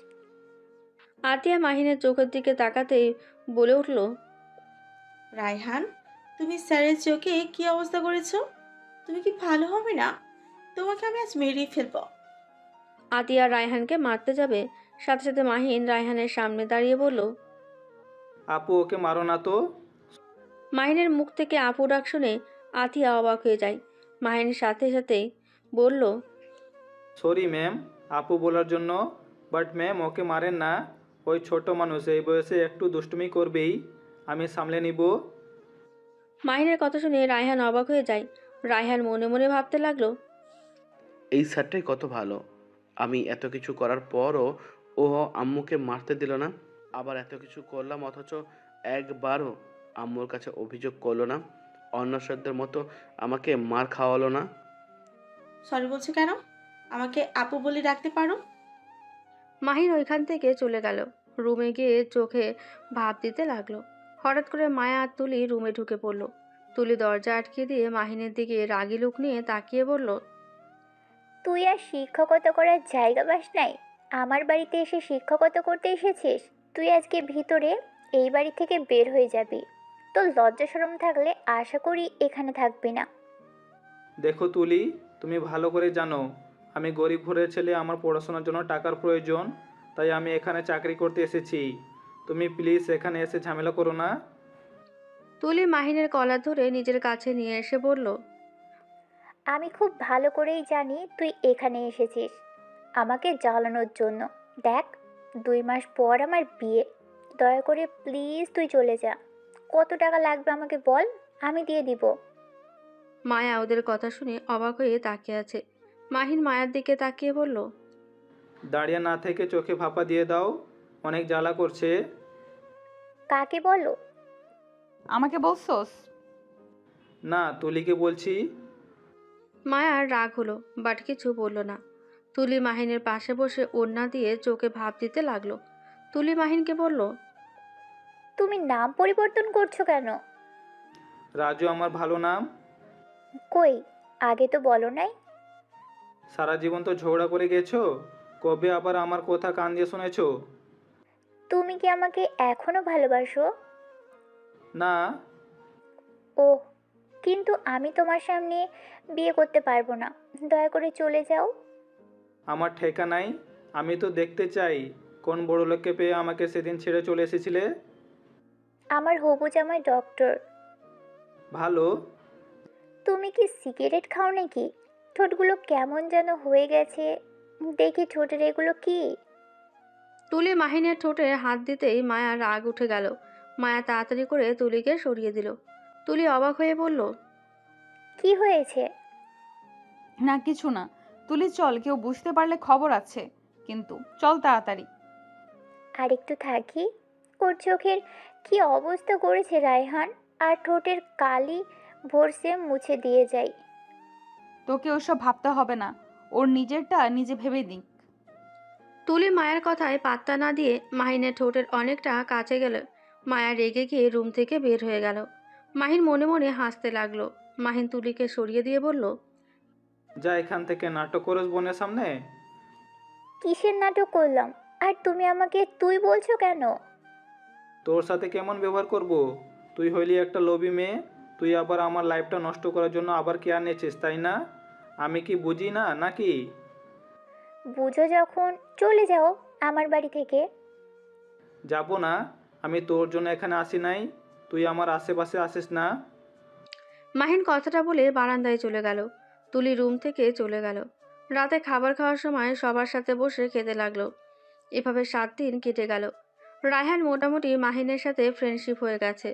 আতিয়া মাহিনের চোখের দিকে তাকাতেই বলে উঠল, রায়হান, তুমি স্যারের চোখে কি অবস্থা করেছো? তুমি কি ভালো হবে না? তোমাকে আমি আজ মেরেই ফেলবো। আতিয়া রায়হানকে মারতে যাবে, সাথে সাথে মাহিন রায়হানের সামনে দাঁড়িয়ে বলল, আপু, ওকে মারো না তো। মাহিনের মুখ থেকে আপু ডাক শুনে আতিয়া অবাক হয়ে যায়। মাহিনের সাথে সাথে বলল, সরি ম্যাম আপু বলার জন্য, বাট ম্যাম ওকে মারেন না। ওই ছোট মানুষ, এই বয়সে একটু দুষ্টুমি করবেই, আমি সামলে নিব। মাহিনের কথা শুনে রায়হান অবাক হয়ে যায়। রায়হান মনে মনে ভাবতে লাগলো, এই স্যারটাই কত ভালো, আমি এত কিছু করার পরও ও আম্মুকে মারতে দিল না। আবার এত কিছু করলাম অথচ একবারও আম্মুর কাছে অভিযোগ করলো না, অন্য স্যারদের মতো আমাকে মার খাওয়ালো না। সরি বলছো কেন? আমাকে আপু বলে ডাকতে পারো। মাহিন ওইখান থেকে চলে গেল। রুমে গিয়ে চোখে ভাব দিতে লাগলো। হঠাৎ করে মায়া আর তুলি রুমে ঢুকে পড়ল। তুলি দরজা আটকে দিয়ে মাহিনের দিকে রাগী লুক নিয়ে তাকিয়ে বলল, তুই আর শিক্ষকতা করার জায়গা পাস নাই? আমার বাড়িতে এসে শিক্ষকতা করতে এসেছিস? তুই আজকে ভিতরে এই বাড়ি থেকে বের হয়ে যাবি। তোর লজ্জা শরম থাকলে আশা করি এখানে থাকবি না। দেখো তুলি, তুমি ভালো করে জানো আমি গরিব ঘরের ছেলে, আমার পড়াশোনার জন্য টাকার প্রয়োজন, তাই আমি এখানে চাকরি করতে এসেছি। তুমি প্লিজ এখানে এসে ঝামেলা করো না। তুলি মাহিনের কলার ধরে নিজের কাছে নিয়ে এসে বলল, আমি খুব ভালো করেই জানি তুই এখানে এসেছিস আমাকে জ্বালানোর জন্য। দেখ, 2 মাস পর আমার বিয়ে। দয়া করে প্লিজ তুই চলে যা। কত টাকা লাগবে আমাকে বল, আমি দিয়ে দিব। মায়া ওদের কথা শুনে অবাক হয়ে তাকিয়ে আছে। মাহিন মায়ার দিকে তাকিয়ে বলল, দাঁড়িয়ে না থেকে চোখে ভাপা দিয়ে দাও, অনেক জ্বালা করছে। কাকে বলো? আমাকে বলছোস? না, তুলিকে বলছি। মায়ার রাগ হলো, বাট কিছু বলল না। তুলি মাহিনের পাশে বসে ওড়না দিয়ে চোখে ভাপ দিতে লাগলো। তুলি মাহিনকে বলল, তুমি নাম পরিবর্তন করছো কেন? রাজু আমার ভালো নাম। কই, আগে তো বলো নাই। সারা জীবন তো ঝগড়া করে গেছো, কবে আবার আমার কথা কান দিয়ে শুনেছো? তুমি কি আমাকে এখনো ভালোবাসো? না। ও, কিন্তু আমি তোমার সামনে বিয়ে করতে পারবো না। দয়া করে চলে যাও। আমার ঠেকা নাই। আমি তো দেখতে চাই কোন বড় লোককে পেয়ে আমাকে সেদিন ছেড়ে চলে এসেছিলে। আমার হবু জামাই ডক্টর। ভালো। তুমি কি সিগারেট খাও নাকি? ঠোঁটগুলো কেমন যেন হয়ে গেছে। দেখি ঠোঁটের এগুলো কি? তুলি মাহিনের ঠোঁটে হাত দিতেই মায়ার রাগ উঠে গেল। মায়া তাড়াতাড়ি করে তুলিকে সরিয়ে দিল। তুলি অবাক হয়ে বলল, কি হয়েছে? না কিছু না। তুলি চল, কেউ বুঝতে পারলে খবর আছে কিন্তু। চল তাড়াতাড়ি। আর একটু থাকি। ওর চোখের কি অবস্থা করেছে রায়হান, আর ঠোঁটের কালি ভরসে মুছে দিয়ে যাই। তোকে ওসব ভাবতে হবে না, ওর নিজেরটা নিজে ভেবে নিক। তুলি মায়ের কথায় পাত্তা না দিয়ে মাহিনের ঠোঁটের অনেকটা কাছে গেল। মায়া রেগে গিয়ে রুম থেকে বের হয়ে গেল। মাহিন মনে মনে হাসতে লাগলো। মাহিন তুলিকে সরিয়ে দিয়ে বলল, যা এখান থেকে, নাটক করস বোনের সামনে। কিসের নাটক করলাম? আর তুমি আমাকে তুই বলছো কেন? তোর সাথে কেমন ব্যবহার করব? তুই হইলি একটা লোভী মেয়ে। তুই আবার আমার লাইফটা নষ্ট করার জন্য আবার কেয়ার নিয়েছিস, তাই না? আমি কি বুঝি না নাকি? বুঝো যখন চলে যাও আমার বাড়ি থেকে। যাব না। আমি তোর জন্য এখানে আসি নাই। তুই আমার আশেপাশে আসিস না। মাহিন কথাটা বলে বারান্দায় চলে গেল। তুলি রুম থেকে চলে গেল। রাতে খাবার খাওয়ার সময় সবার সাথে বসে খেতে লাগলো। এভাবে 7 দিন কেটে গেল। রায়হান মোটামুটি মাহিনের সাথে ফ্রেন্ডশিপ হয়ে গেছে।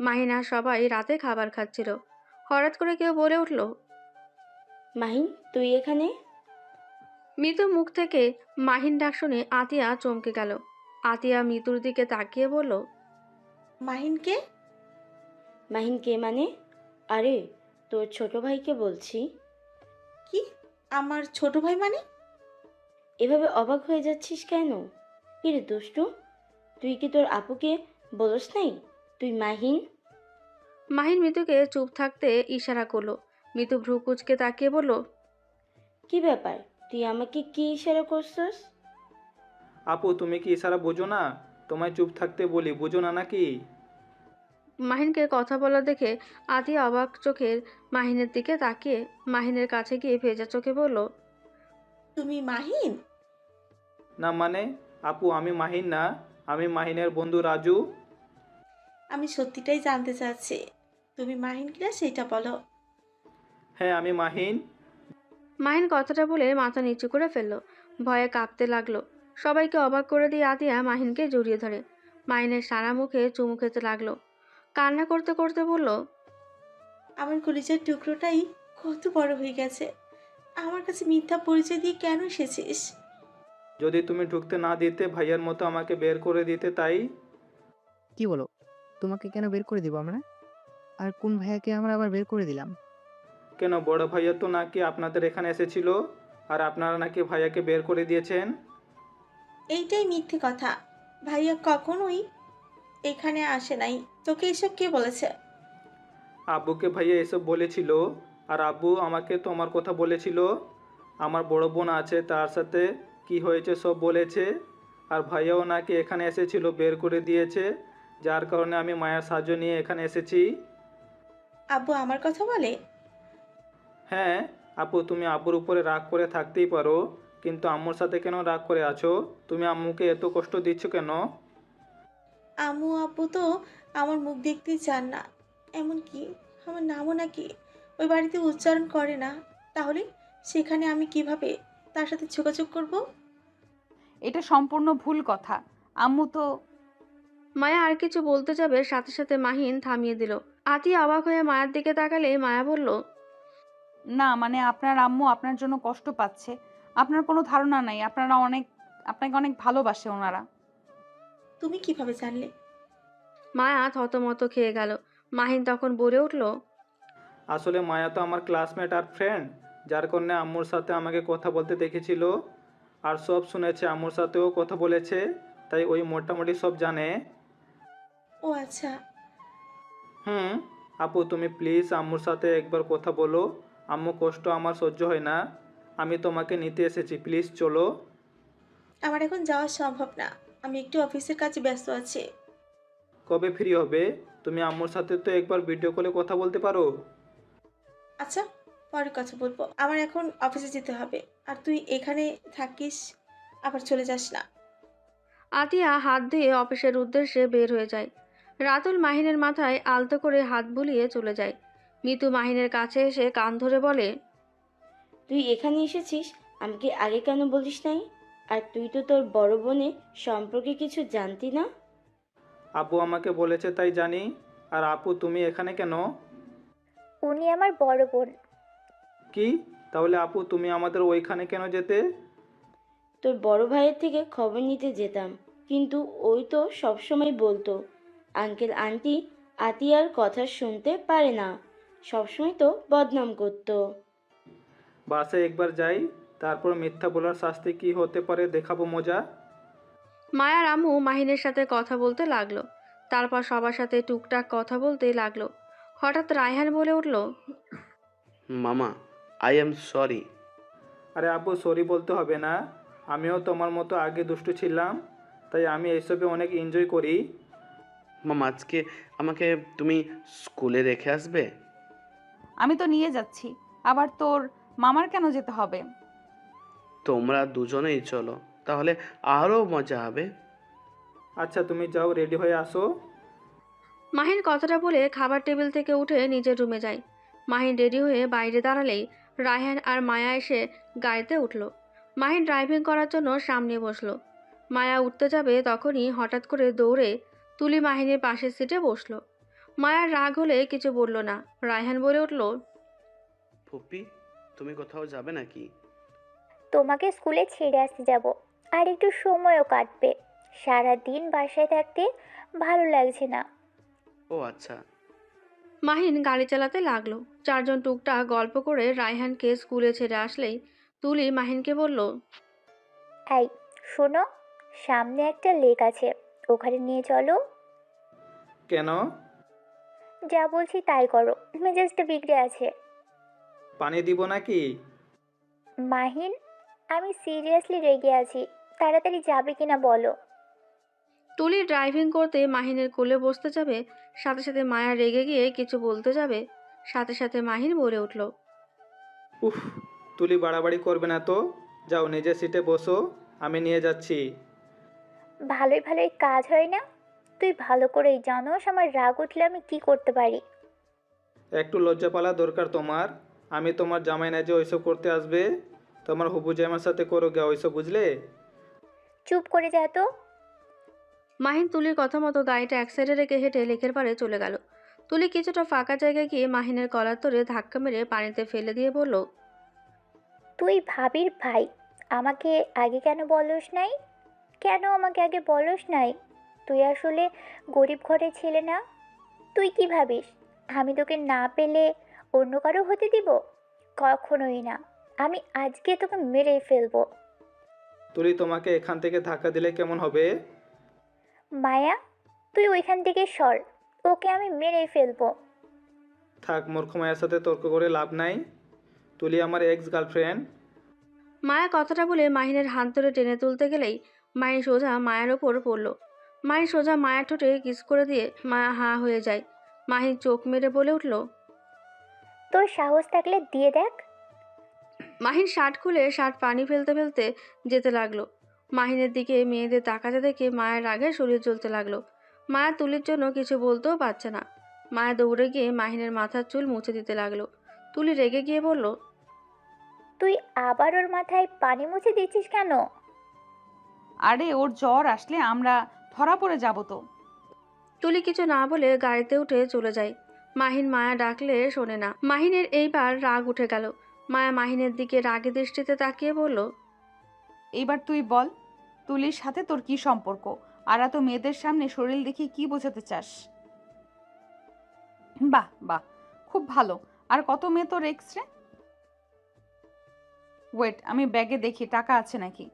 মাহিন আর সবাই রাতে খাবার খাচ্ছিল। হঠাৎ করে কেউ বলে উঠল, মাহিন, তুই এখানে? মিতু মুখ থেকে মাহিন ডাক শুনে আতিয়া চমকে গেল। আতিয়া মিতুর দিকে তাকিয়ে বলল, মাহিনকে? মাহিন কে মানে? আরে, তোর ছোট ভাইকে বলছি। কি? আমার ছোট ভাই মানে? এভাবে অবাক হয়ে যাচ্ছিস কেন? কিরে দুষ্টু, তুই কি তোর আপুকে বলস নাই তুই মাহিন? মাহিন মিতুকে চুপ থাকতে ইশারা করলো। মিতু ভ্রু কুচকে তাকিয়ে বলল, কি ব্যাপার, তুই আমাকে কি ইশারা করছস? আপু, তুমি কি ইশারা বোঝো না? তোমায় চুপ থাকতে বলি, বুঝো না নাকি? মাহিনকে কথা বলা দেখে আতিয়া অবাক চোখের মাহিনের দিকে তাকিয়ে মাহিনের কাছে গিয়ে ভেজা চোখে বলল, তুমি মাহিন? না মানে? আপু, আমি মাহিন না। আমি মাহিনের বন্ধু রাজু। আমি সত্যিটাই জানতে চাচ্ছি, তুমি মাহিন কিনা সেটা বলো। হ্যাঁ, আমি মাহিন। মাহিন কথাটা বলে মাথা নিচু করে ফেলল। ভয়ে কাঁপতে লাগলো। সবাইকে অবাক করে দিয়ে আতিয়া মাহিনকে জড়িয়ে ধরে মাহিনের সারা মুখে চুমু খেতে লাগলো। কান্না করতে করতে বলল, আমার কলিজার টুকরোটাই কত বড় হয়ে গেছে। আমার কাছে মিথ্যা পরিচয় দিয়ে কেন এসেছিস? যদি তুমি ঢুকতে না দিতে, ভাইয়ার মতো আমাকে বের করে দিতে, তাই। কি বলো? তোমাকে কেন বের করে দিব আমরা? আর কোন ভাইয়াকে আমরা আবার বের করে দিলাম? কেন, বড় ভাইয়া তো নাকি আপনাদের এখানে এসেছিল, আর আপনারা নাকি ভাইয়াকে বের করে দিয়েছেন। এইটাই মিথ্যে কথা। ভাইয়া কখনোই এখানে আসে নাই। তোকে এসব কে বলেছে? আব্বুকে ভাইয়া এসব বলেছিল, আর আব্বু আমাকে তোমার কথা বলেছিল। আমার বড় বোন আছে, তার সাথে কি হয়েছে সব বলেছে। আর ভাইয়াও নাকি এখানে এসেছিল, বের করে দিয়েছে, যার কারণে আমি মায়ের সাহায্য নিয়ে এখানে এসেছি। আব্বু আমার কথা বলে? হ্যাঁ আপু, তুমি আব্বুর উপরে রাগ করে থাকতেই পারো, কিন্তু আম্মুর সাথে কেন রাগ করে আছো? তুমি আম্মুকে এত কষ্ট দিচ্ছ কেন? আম্মু আব্বু তো আমার মুখ দেখতেই চান না, এমনকি আমার নামও নাকি ওই বাড়িতে উচ্চারণ করে না। তাহলে সেখানে আমি কিভাবে তার সাথে যোগাযোগ করব? এটা সম্পূর্ণ ভুল কথা। আম্মু তো। মায়া আর কিছু বলতে যাবে, সাথে সাথে মাহিন থামিয়ে দিল। আতিয়া অবাক হয়ে মায়ের দিকে তাকালে মায়া বলল, না মানে আপনার আম্মু আপনার জন্য কষ্ট পাচ্ছে। আপনার কোনো ধারণা নাই, আপনাকে অনেক ভালোবাসে ওনারা। তুমি কিভাবে জানলে? মায়া থতমত খেয়ে গেল। মাহিন তখন বলে উঠল, আসলে মায়া তো আমার ক্লাসমেট আর ফ্রেন্ড, যার কারণে আম্মুর সাথে আমাকে কথা বলতে দেখেছিল, আর সব শুনেছে, আম্মুর সাথেও কথা বলেছে, তাই ওই মোটামুটি সব জানে। ও আচ্ছা। হুম। আপু, তুমি প্লিজ আম্মুর সাথে একবার কথা বলো। আম্মু কষ্ট আমার সহ্য হয় না। আমি তোমাকে নিতে এসেছি, প্লিজ চলো। আমার এখন যাওয়া সম্ভব না, আমি একটু অফিসের কাজে ব্যস্ত আছি। কবে ফ্রি হবে? তুমি আম্মুর সাথে তো একবার ভিডিও কলে কথা বলতে পারো। আচ্ছা, পরে কথা বলবো। আমার এখন অফিসে যেতে হবে, আর তুই এখানে থাকিস, আবার চলে যাস না। আতিয়া হাত দিয়ে অফিসের উদ্দেশ্যে বের হয়ে যায়। রাতুল মাহিনের মাথায় আলতো করে হাত বুলিয়ে চলে যায়। মিতু মাহিনের কাছে এসে কান ধরে বলে, তুই এখানে এসেছিস, আমাকে আগে কেন বলিস নাই? আর তুই তো তোর বড় বোনের সম্পর্কে কিছু জানতি না। আপু আমাকে বলেছে তাই জানি। আর আপু তুমি এখানে কেন? উনি আমার বড় বোন। কি? তাহলে আপু তুমি আমাদের ওইখানে কেন যেতে? তোর বড় ভাইয়ের থেকে খবর নিতে যেতাম, কিন্তু ওই তো সবসময় বলতো আঙ্কেল আন্টি আতিয়ার কথা শুনতে পারে না, সবসময় তো বদনাম করতো। বাসে একবার যাই, তারপর মিথ্যা বলার শাস্তি কি হতে পারে দেখাবো মজা। মায়ার আম্মু মাহিনের সাথে কথা বলতে লাগলো। তারপর সবার সাথে টুকটাক কথা বলতে লাগলো। হঠাৎ রায়হান বলে উঠল, মামা, আই এম সরি। আরে আপু সরি বলতে হবে না, আমিও তোমার মতো আগে দুষ্টু ছিলাম, তাই আমি এইসবে অনেক এনজয় করি। মামা, আজকে আমাকে তুমি স্কুলে রেখে আসবে? আমি তো নিয়ে যাচ্ছি, আবার তোর মামার কেন যেতে হবে? তোমরা দুজনেই চলো, তাহলে আরও মজা হবে। আচ্ছা তুমি যাও, রেডি হয়ে আসো। মাহিন কথাটা বলে খাবার টেবিল থেকে উঠে নিজের রুমে যায়। মাহিন রেডি হয়ে বাইরে দাঁড়ালেই রায়হান আর মায়া এসে গাড়িতে উঠল। মাহিন ড্রাইভিং করার জন্য সামনে বসলো। মায়া উঠতে যাবে তখনই হঠাৎ করে দৌড়ে তুলি মাহিনের পাশের সিটে বসলো। মায়ার রাগ হলে কিছু বলল না। রায়হান বলে উঠল, ফুপি, তুমি কোথাও যাবে নাকি? তোমাকে স্কুলে ছেড়ে আসতে যাব, আর একটু সময়ও কাটবে। সারা দিন বাসায় থাকতে ভালো লাগছে না। ও আচ্ছা। মাহিন গাড়ি চালাতে লাগলো। চারজন টুকটাক গল্প করে রায়হানকে স্কুলে ছেড়ে আসলেই তুলি মাহিনকে বলল, এই শোনো, সামনে একটা লেক আছে, ওখানে নিয়ে চলো। কেন? যা বলছি তাই করো, মেজাজটা বিগড়ে আছে। পানি দিব নাকি? মাহিন, আমি সিরিয়াসলি রেগে আছি, তাড়াতাড়ি যাবে কিনা বলো। তুলি ড্রাইভিং করতে মাহিনের কোলে বসতে যাবে, সাথে সাথে মায়া রেগে গিয়ে কিছু বলতে যাবে, সাথে সাথে মাহিন বলে উঠল, উফ, তুলি বাড়াবাড়ি করবে না তো, যাও নিজের সিটে বসো, আমি নিয়ে যাচ্ছি। ভালোই ভালোই কাজ হয় না? তুই ভালো করেই জানোস আমার রাগ উঠলে আমি কি করতে পারি। একটু লজ্জা পালা দরকার তোমার। আমি তোমার জামাই না যে ওইসব করতে আসবে, তোমার হবু জামার সাথে করো গে ওইসব, বুঝলে? চুপ করে যা তো। মাহিন তুলির কথা মতো গাড়িটা এক সাইডে রেখে হেঁটে লেকের পাড়ে চলে গেল। তুলি কিছুটা ফাঁকা জায়গায় গিয়ে মাহিনের কলার ধরে ধাক্কা মেরে পানিতে ফেলে দিয়ে বলল, তুই ভাবির ভাই, আমাকে আগে কেন বলস নাই? কেন আমাকে আগে বলস নাই? তুই আসলে গরিব ঘরের ছেলে না? তুই কি ভাবিস আমি তোকে না পেলে অন্য কারো হতে দিব? কখনোই না। আমি আজকে তোকে মেরেই ফেলবো। তুলি তোমাকে এখান থেকে ধাক্কা দিলে কেমন হবে? মায়া, তুই ওইখান থেকে সর, ওকে আমি মেরেই ফেলবো। থাক, মূর্খ মায়ের সাথে তর্ক করে লাভ নাই। তুলি আমার এক্স গার্লফ্রেন্ড। মায়া কথাটা বলে মাহিনের হাত ধরে টেনে তুলতে গেলেই মাহিন সোজা মায়ের ওপর পড়ল। মাহিন সোজা মায়ের ঠোঁটে কিস করে দিয়ে মায়া হাঁ হয়ে যায়। মাহিন চোখ মেরে বলে উঠল, তোর সাহস থাকলে দিয়ে দেখ। মাহিন শার্ট খুলে শার্ট পানি ফেলতে ফেলতে যেতে লাগলো। মাহিনের দিকে মেয়েদের তাকাতে দেখে মায়ের রাগে শরীর জ্বলতে লাগলো। মায়া তুলির জন্য কিছু বলতেও পারছে না। মায়া দৌড়ে গিয়ে মাহিনের মাথার চুল মুছে দিতে লাগলো। তুলি রেগে গিয়ে বলল, তুই আবার ওর মাথায় পানি মুছে দিচ্ছিস কেন? আরে ওর জ্বর আসলে আমরা ধরা পড়ে যাব তো। তুলি কিছু না বলে গাড়িতে উঠে চলে যায়। মাহিন মায়া ডাকলে শোনে না। মাহিনের এইবার রাগ উঠে গেল। মায়া মাহিনের দিকে রাগী দৃষ্টিতে তাকিয়ে বলল, এইবার তুই বল, তুলির সাথে তোর কি সম্পর্ক? আর এত মেয়েদের সামনে শরীর দেখি কি বোঝাতে চাস? বাহ বাহ, খুব ভালো। আর কত মেয়ে তোর এক্স রে? ওয়েট, আমি ব্যাগে দেখি টাকা আছে নাকি।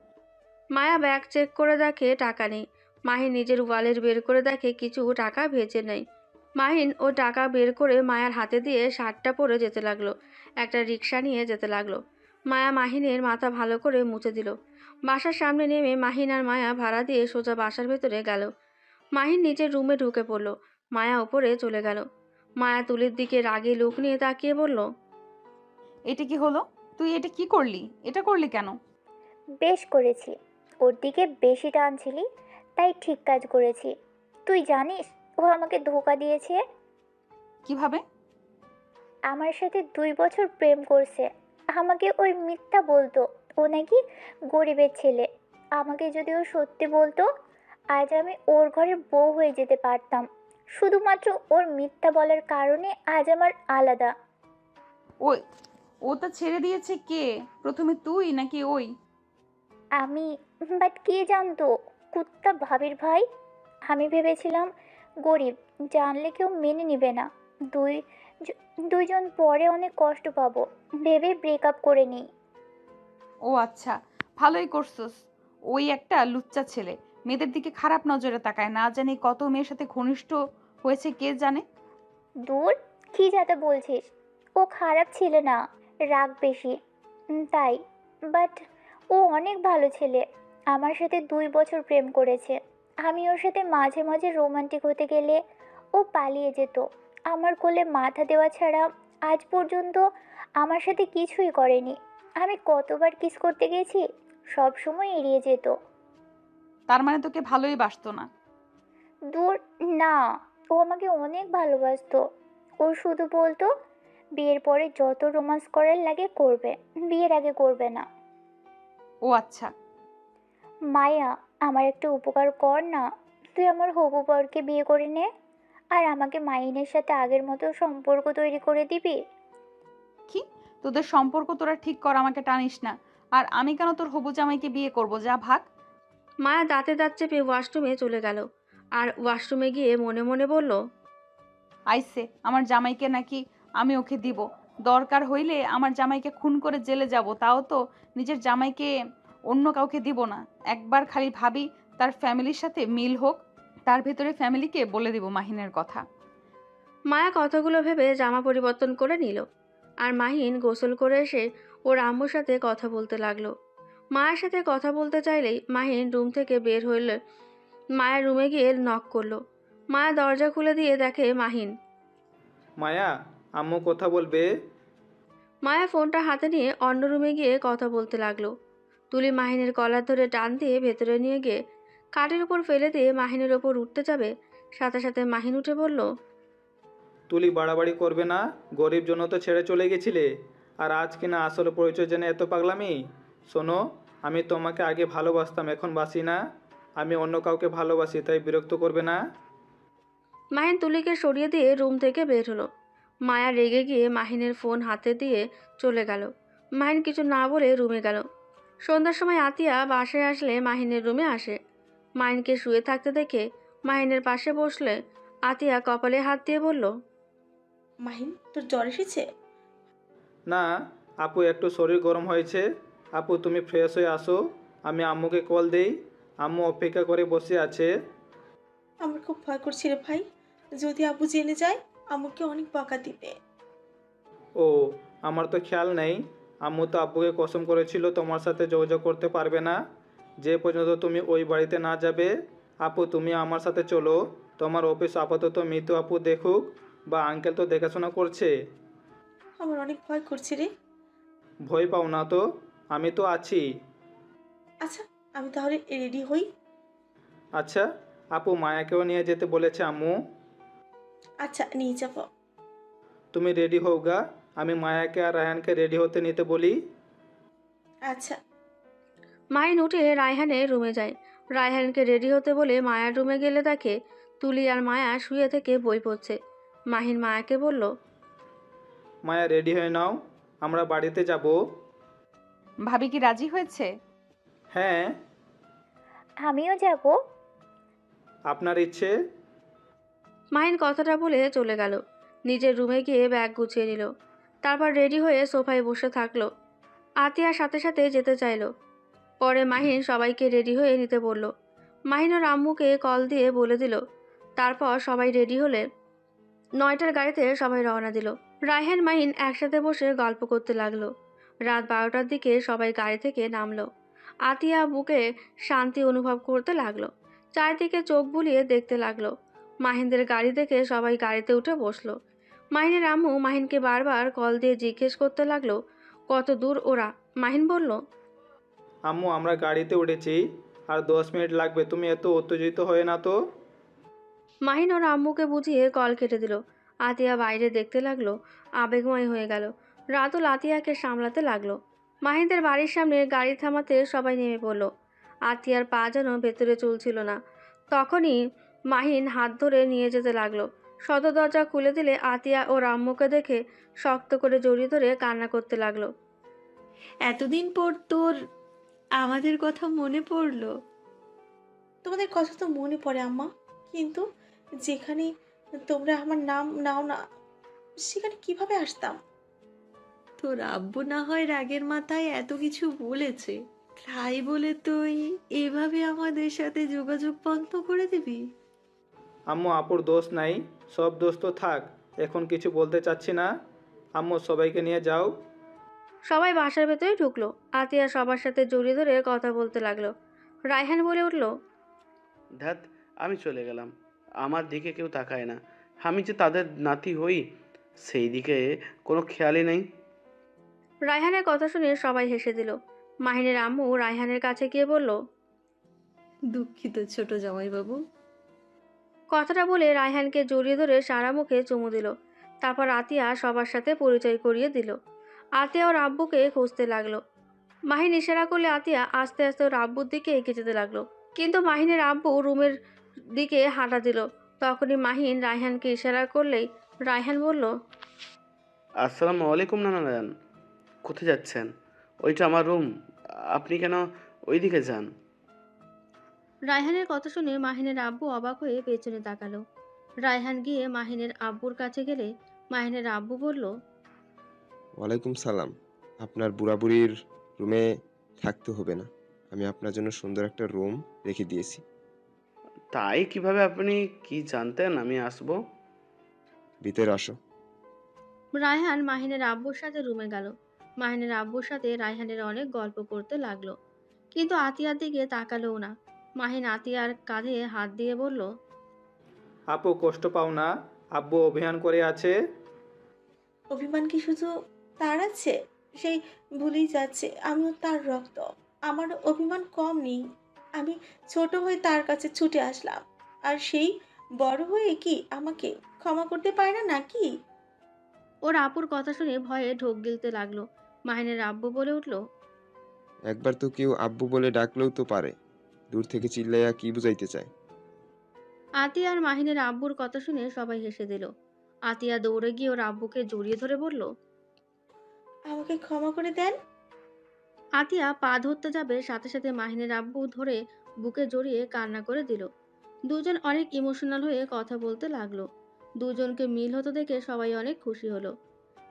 মায়া ব্যাগ চেক করে দেখে টাকা নেই। মাহিন নিজের ওয়ালেট বের করে দেখে কিছু টাকা ভেজে নেই। মাহিন ও টাকা বের করে মায়ার হাতে দিয়ে শার্টটা পরে যেতে লাগলো। একটা রিক্সা নিয়ে যেতে লাগলো। মায়া মাহিনের মাথা ভালো করে মুছে দিল। বাসার সামনে নেমে মাহিন আর মায়া ভাড়া দিয়ে সোজা বাসার ভেতরে গেল। মাহিন নিজের রুমে ঢুকে পড়ল। মায়া ওপরে চলে গেল। মায়া তুলির দিকে রাগে লুক নিয়ে তাকিয়ে বলল, এটা কি হলো? তুই এটা কি করলি? এটা করলি কেন? বেশ করেছি, ওর দিকে বেশি টানছিলি, তাই ঠিক কাজ করেছি। তুই জানিস ও আমাকে ধোকা দিয়েছে। কিভাবে? আমার সাথে 2 বছর প্রেম করছে। আমাকে ওই মিথ্যা বলতো ও নাকি গরিবের ছেলে। আমাকে যদি ও সত্যি বলতো, আজ আমি ওর ঘরের বউ হয়ে যেতে পারতাম। শুধুমাত্র ওর মিথ্যা বলার কারণে আজ আমার আলাদা। ওই ওটা ছেড়ে দিয়েছে কে? প্রথমে তুই নাকি ওই? আমি। বাট কে জানতো? কুত্তা ভাবির ভাই। আমি ভেবেছিলাম গরিব, জানলে কেউ মেনে নিবে না। দুই দুইজন পরে অনেক কষ্ট পাবো ভেবে ব্রেকআপ করে নিই। ও আচ্ছা, ভালোই করছস। ওই একটা লুচ্চা ছেলে, মেয়েদের দিকে খারাপ নজরে তাকায়। না জানি কত মেয়ের সাথে ঘনিষ্ঠ হয়েছে কে জানে। দূর, কি যাতা বলছিস? ও খারাপ ছেলে না, রাগ বেশি, তাই। বাট ও অনেক ভালো ছেলে। আমার সাথে 2 বছর প্রেম করেছে। আমি ওর সাথে মাঝে মাঝে রোমান্টিক হতে গেলে ও পালিয়ে যেত। আমার কোলে মাথা দেওয়া ছাড়া আজ পর্যন্ত আমার সাথে কিছুই করেনি। আমি কতবার কিস করতে গেছি, সব সময় এড়িয়ে যেত। তার মানে তোকে ভালোই বাসতো না? দূর, না। ও আমাকে অনেক ভালোবাসতো। ও শুধু বলতো বিয়ের পরে যত রোমান্স করার লাগে করবে, বিয়ের আগে করবে না। ও আচ্ছা। মায়া, আমার একটা উপকার কর না। তুই আমার হবু বরকে বিয়ে করে নে, আর আমাকে মাইনের সাথে আগের মতো সম্পর্ক তৈরি করে দিবি। কি? তোদের সম্পর্ক তোরা ঠিক কর, আমাকে টানিস না। আর আমি কেন তোর হবু জামাইকে বিয়ে করব? যা ভাগ। মায়া দাঁতে দাঁত চেপে ওয়াশরুমে চলে গেল। আর ওয়াশরুমে গিয়ে মনে মনে বলল, আইসে আমার জামাইকে নাকি আমি ওকে দিব। দরকার হইলে আমার জামাইকে খুন করে জেলে যাব, তাও তো নিজের জামাইকে অন্য কাউকে দিব না। একবার খালি ভাবি তার ফ্যামিলির সাথে মিল হোক, তার ভেতরে ফ্যামিলিকে বলে দিব মাহিনের কথা। মায়া কথাগুলো ভেবে জামা পরিবর্তন করে নিল। আর মাহিন গোসল করে এসে ওর আম্মুর সাথে কথা বলতে লাগলো। মায়ের সাথে কথা বলতে চাইলেই মাহিন রুম থেকে বের হইলে মায়ের রুমে গিয়ে নক করলো। মায়া দরজা খুলে দিয়ে দেখে মাহিন। মায়া, আম্মু কথা বলবে। মায়া ফোনটা হাতে নিয়ে অন্য রুমে গিয়ে কথা বলতে লাগলো। তুলি মাহিনের কলার ধরে টান দিয়ে ভেতরে নিয়ে গিয়ে কাঠের উপর ফেলে দিয়ে মাহিনের ওপর উঠতে যাবে, সাথে সাথে মাহিন উঠে বলল, তুলি বাড়াবাড়ি করবে না। গরিব জন্য তো ছেড়ে চলে গেছিলে, আর আজ কিনা আসল পরিচয় জেনে এত পাগলামি। শোনো, আমি তোমাকে আগে ভালোবাসতাম, এখন বাসি না। আমি অন্য কাউকে ভালোবাসি, তাই বিরক্ত করবে না। মাহিন তুলিকে সরিয়ে দিয়ে রুম থেকে বের হলো। মায়া রেগে গিয়ে মাহিনের ফোন হাতে দিয়ে চলে গেল। মাহিন কিছু না বলে রুমে গেল। সন্ধ্যার সময় আতিয়া বাসায় আসলে মাহিনের রুমে আসে। মাহিনকে শুয়ে থাকতে দেখে মাহিনের পাশে বসলে আতিয়া কপালে হাত দিয়ে বলল, মাহিন, তোর জ্বর এসেছে? না আপু, একটু শরীর গরম হয়েছে। আপু তুমি ফ্রেশ হয়ে আসো, আমি আম্মুকে কল দেই। আম্মু অপেক্ষা করে বসে আছে। আমার খুব ভয় করছে রে ভাই। যদি আব্বু জেনে যায়, আম্মুকে অনেক বকা দিবে। ও, আমার তো খেয়াল নেই। আম্মু তো আব্বুকে কসম করেছিল তোমার সাথে যোগাযোগ করতে পারবে না যে পর্যন্ত তুমি ওই বাড়িতে না যাবে। আপু তুমি আমার সাথে চলো। তোমার অফিস আপাতত মিতু আপু দেখুক, বা আঙ্কেল তো দেখাশোনা করছে। আমার অনেক ভয় করছে রে। ভয় পাও না তো, আমি তো আছি। আচ্ছা, আমি তাহলে রেডি হই। আচ্ছা, আপু মায়াকেও নিয়ে যেতে বলেছে আম্মু। আচ্ছা, নিয়ে যাবো। তুমি রেডি হও গা, আমি মায়াকে আর রায়ানকে রেডি হতে নিতে বলি। আচ্ছা। মাহিন উঠে রায়হানের রুমে যায়। রায়হানকে রেডি হতে বলে মায়ার রুমে গেলে দেখে তুলি আর মায়া শুয়ে থেকে বই পড়ছে। মাহিন মায়াকে বলল, মায়া রেডি হয়ে নাও, আমরা বাড়িতে যাব। ভাবি কি রাজি হয়েছে? হ্যাঁ। আমিও যাব। আপনার ইচ্ছে। মাহিন কথাটা বলে চলে গেল। নিজের রুমে গিয়ে ব্যাগ গুছিয়ে নিল। তারপর রেডি হয়ে সোফায় বসে থাকলো। আতিয়ার সাথে সাথে যেতে চাইলো। পরে মাহিন সবাইকে রেডি হয়ে নিতে বলল। মাহিন ওর আম্মুকে কল দিয়ে বলে দিল। তারপর সবাই রেডি হলে 9টার গাড়িতে সবাই রওনা দিল। রায়হান মাহিন একসাথে বসে গল্প করতে লাগলো। রাত 12টার দিকে সবাই গাড়ি থেকে নামলো। আতিয়া বুকে শান্তি অনুভব করতে লাগলো। চারিদিকে চোখ বুলিয়ে দেখতে লাগলো। মাহিনদের গাড়ি দেখে সবাই গাড়িতে উঠে বসলো। মাহিনের আম্মু মাহিনকে বারবার কল দিয়ে জিজ্ঞেস করতে লাগলো কত দূর ওরা। মাহিন বলল, আম্মু আমরা গাড়িতে উঠেছি, আর 10 মিনিট লাগবে। তুমি এত উত্তেজিত হয়ে না তো। মাহিন ওর আম্মুকে বুঝিয়ে কল কেটে দিল। আতিয়া বাইরে দেখতে লাগলো, আবেগময় হয়ে গেল। রাতুল আতিয়াকে সামলাতে লাগলো। মাহিনদের বাড়ির সামনে গাড়ি থামাতে সবাই নেমে পড়লো। আতিয়ার পা যেন ভেতরে চলছিল না। তখনই মাহিন হাত ধরে নিয়ে যেতে লাগলো। সদর দরজা খুলে দিলে আতিয়া ওর আম্মুকে দেখে শক্ত করে জড়িয়ে ধরে কান্না করতে লাগলো। এতদিন পর তোর আমাদের কথা মনে পড়লো। তোমাদের কথা তো মনে পড়ে আম্মা, কিন্তু যেখানে তোমরা আমার নাম নাও না, সেখানে কিভাবে আসতাম? তোর আব্বু না হয় রাগের মাথায় এত কিছু বলেছে, তাই বলে তুই এভাবে আমাদের সাথে যোগাযোগ বন্ধ করে দিবি? আম্মু, আপুর দোষ নাই, সব দোষ তো থাক, এখন কিছু বলতে চাচ্ছি না। আম্মু, সবাইকে নিয়ে যাও। সবাই বাসার ভেতরে ঢুকলো। আতিয়া সবার সাথে জড়িয়ে ধরে কথা বলতে লাগলো। রায়হান বলে উঠলো, ধ্যাত, আমি চলে গেলাম। আমার দিকে কেউ তাকায় না। আমি যে তাদের নাতি হই, সেই দিকে কোনো খেয়ালই নেই। রায়হানের কথা শুনে সবাই হেসে দিল। মাহিনের আম্মু রায়হানের কাছে গিয়ে বলল, দুঃখিত ছোট জামাইবাবু। কথাটা বলে রায়হানকে জড়িয়ে ধরে সারা মুখে চুমু দিল। তারপর আতিয়া সবার সাথে পরিচয় করিয়ে দিল। আতিয়া ওর আব্বুকে খুঁজতে লাগলো। মাহিন ইশারা করলে আতিয়া আস্তে আস্তে ওর আব্বুর দিকে এগিয়ে যেতে লাগলো। কিন্তু মাহিনের আব্বু রুমের দিকে হাঁটা দিল। তখনই মাহিন রায়হানকে ইশারা করলেই রায়হান বলল, আসসালামু আলাইকুম নানা যান। কোথায় যাচ্ছেন? ওইটা আমার রুম, আপনি কেন ওইদিকে যান? রায়হানের কথা শুনে মাহিনের আব্বু অবাক হয়ে পেছনে তাকালো। রায়হান গিয়ে মাহিনের আব্বুর কাছে গেলে মাহিনের আব্বু বলল, ওয়ালাইকুম সালাম। আপনার বুড়াবুড়ির রুমে থাকতে হবে না, আমি আপনার জন্য সুন্দর একটা রুম রেখে দিয়েছি। তাই কিভাবে? আপনি কি জানতেন আমি আসবো? ভিতরে আসো। রায়হান মাহিনের আব্বুর সাথে রুমে গেল। মাহিনের আব্বুর সাথে রায়হানের অনেক গল্প করতে লাগলো, কিন্তু আতিয়ার দিকে তাকালোও না। মাহিন আতিয়ার কাঁধে হাত দিয়ে বলল, আপু, কষ্ট পাও না, আব্বু অভিযান করে আছে। অভিমান কি শুধু তার আছে? সেই ভুলেই যাচ্ছে আমিও তার রক্ত। আমার অভিমান কম নেই। আমি ছোট হয়ে তার কাছে ছুটে আসলাম, আর সেই বড় হয়ে কি আমাকে ক্ষমা করতে পারে না নাকি? ওর আপুর কথা শুনে ভয়ে ঢোক গিলতে লাগলো। মাহিনের আব্বু বলে উঠল, একবার তো কেউ আব্বু বলে ডাকলেও তো পারে, দূর থেকে চিল্লাইয়া কি বুঝাইতে চায়? আতিয়া আর মাহিনের আব্বুর কথা শুনে সবাই হেসে দিল। আতিয়া দৌড়ে গিয়ে ওর আব্বুকে জড়িয়ে ধরে বলল, আমাকে ক্ষমা করে দেন। আতিয়া পা ধরতে যাবে, সাথে সাথে মাহিনের আব্বু ধরে বুকে জড়িয়ে কান্না করে দিল। দুজন অনেক ইমোশনাল হয়ে কথা বলতে লাগলো। দুজনকে মিল হতে দেখে সবাই অনেক খুশি হলো।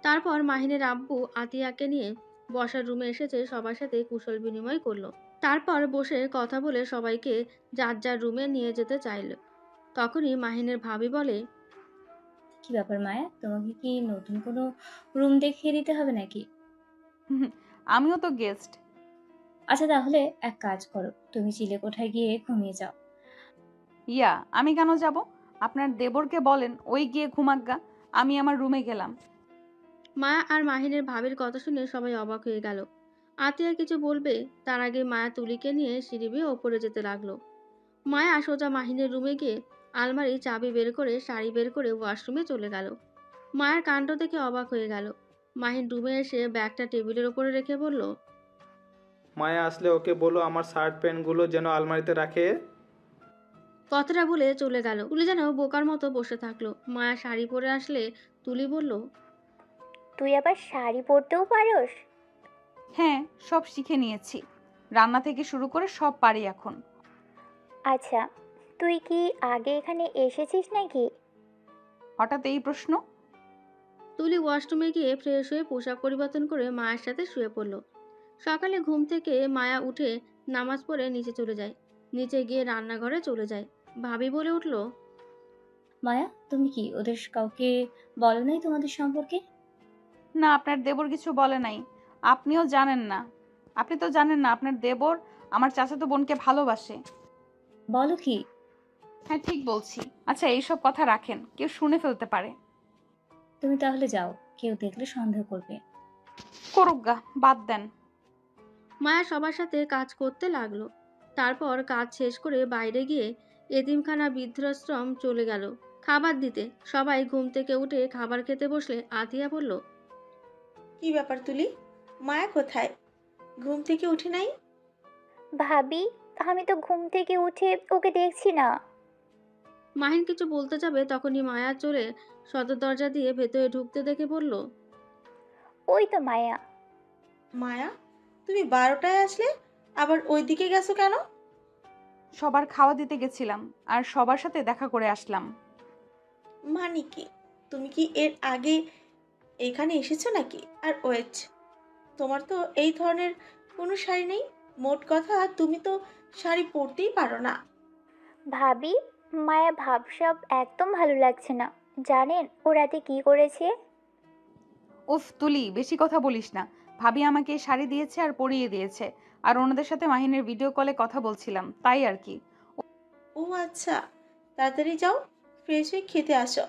তারপর মাহিনের আব্বু আতিয়াকে নিয়ে বসার রুমে এসেছে, সবার সাথে কুশল বিনিময় করলো। তারপর বসে কথা বলে সবাইকে যার যার রুমে নিয়ে যেতে চাইল। তখনই মাহিনের ভাবি বলে, কি ব্যাপার মায়া, তোমাকে কি নতুন কোনো রুম দেখিয়ে দিতে হবে নাকি? হুম, আমিও তো গেস্ট। আচ্ছা তাহলে এক কাজ করো, তুমি চিলে কোঠায় গিয়ে ঘুমিয়ে যাও। ইয়া, আমি কেন যাব? আপনার দেবরকে বলেন ওই গিয়ে ঘুমাজ্ঞা, আমি আমার রুমে গেলাম। মায়া আর মাহিনের ভাবির কথা শুনে সবাই অবাক হয়ে গেল। আতিয়া কিছু বলবে তার আগে মায়া তুলিকে নিয়ে সিঁড়ি বেয়ে ওপরে যেতে লাগলো। মায়া সোজা মাহিনের রুমে গিয়ে আলমারি চাবি বের করে শাড়ি বের করে ওয়াশরুমে চলে গেল। মায়ের কাণ্ড দেখে অবাক হয়ে গেল। মাহিন রুমে এসে ব্যাগটা টেবিলের উপরে রেখে বলল, মায়া আসলে ওকে বলো আমার শার্ট প্যান্টগুলো যেন আলমারিতে রাখে। কথাটা বলে চলে গেল। তুলি যেন বোকার মতো বসে থাকলো। মায়া শাড়ি পরে আসলে তুলি বলল, তুই আবার শাড়ি পরতেও পারোস? হ্যাঁ, সব শিখে নিয়েছি, রান্না থেকে শুরু করে সব পারি এখন। আচ্ছা, তুই কি আগে এখানে এসেছিস নাকি? হঠাৎ এই প্রশ্ন? তুলি ওয়াশরুমে গিয়ে ফ্রেশ হয়ে পোশাক পরিবর্তন করে মায়ের সাথে শুয়ে পড়ল। সকালে ঘুম থেকে মায়া উঠে নামাজ পড়ে নিচে চলে যায়। নিচে গিয়ে রান্নাঘরে চলে যায়। ভাবি বলে উঠল, মায়া, তুমি কি ওদের কাউকে বলো নাই তোমাদের সম্পর্কে? না, আপনার দেবর কিছু বলে নাই। আপনিও জানেন না, আপনি তো জানেন না আপনার দেবর আমার চাচাতো বোনকে ভালোবাসে। বলো কি? হ্যাঁ, ঠিক বলছি। আচ্ছা, এইসব কথা রাখেন, কেউ শুনে ফেলতে পারে। তুমি তাহলে যাও, কেউ দেখলে সন্দেহ করবে। করুক গা, বাদ দেন। মায়া সবার সাথে কাজ করতে লাগলো। তারপর কাজ শেষ করে বাইরে গিয়ে এতিমখানা বৃদ্ধাশ্রম চলে গেল খাবার দিতে। সবাই ঘুম থেকে উঠে খাবার খেতে বসলে আতিয়া বলল, কি ব্যাপার তুলি? মায়া কোথায়? ঘুম থেকে উঠে নাই? ভাবি, আমি তো ঘুম থেকে উঠে ওকে দেখছি না। মাহিন কিছু বলতে যাবে তখনই মায়া চলে সদর দরজা দিয়ে ভেতরে ঢুকতে দেখে বলল, ওই তো মায়া। মায়া, তুমি 12টায় আসলে, আবার ওই দিকে গেছো কেন? সবার খাওয়া দিতে গেছিলাম আর সবার সাথে দেখা করে আসলাম। মানে কি? তুমি কি এর আগে এখানে এসেছো নাকি? আর ওয়েট, তোমার তো এই ধরনের কোনো শাড়ি নেই। মোট কথা, তুমি তো শাড়ি পরতেই পারো না। ভাবি, মায়া ভাবসাব একদম ভালো লাগছে না। জানেন ও রাতে কি করেছে? উফ তুলি, বেশি কথা বলিস না। ভাবি আমাকে এই শাড়ি দিয়েছে আর পরিয়ে দিয়েছে, আর ওনাদের সাথে মাহিনের ভিডিও কলে কথা বলছিলাম, তাই আর কি। ও আচ্ছা, তাড়াতাড়ি যাও, ফ্রেশ হয়ে খেতে আসো।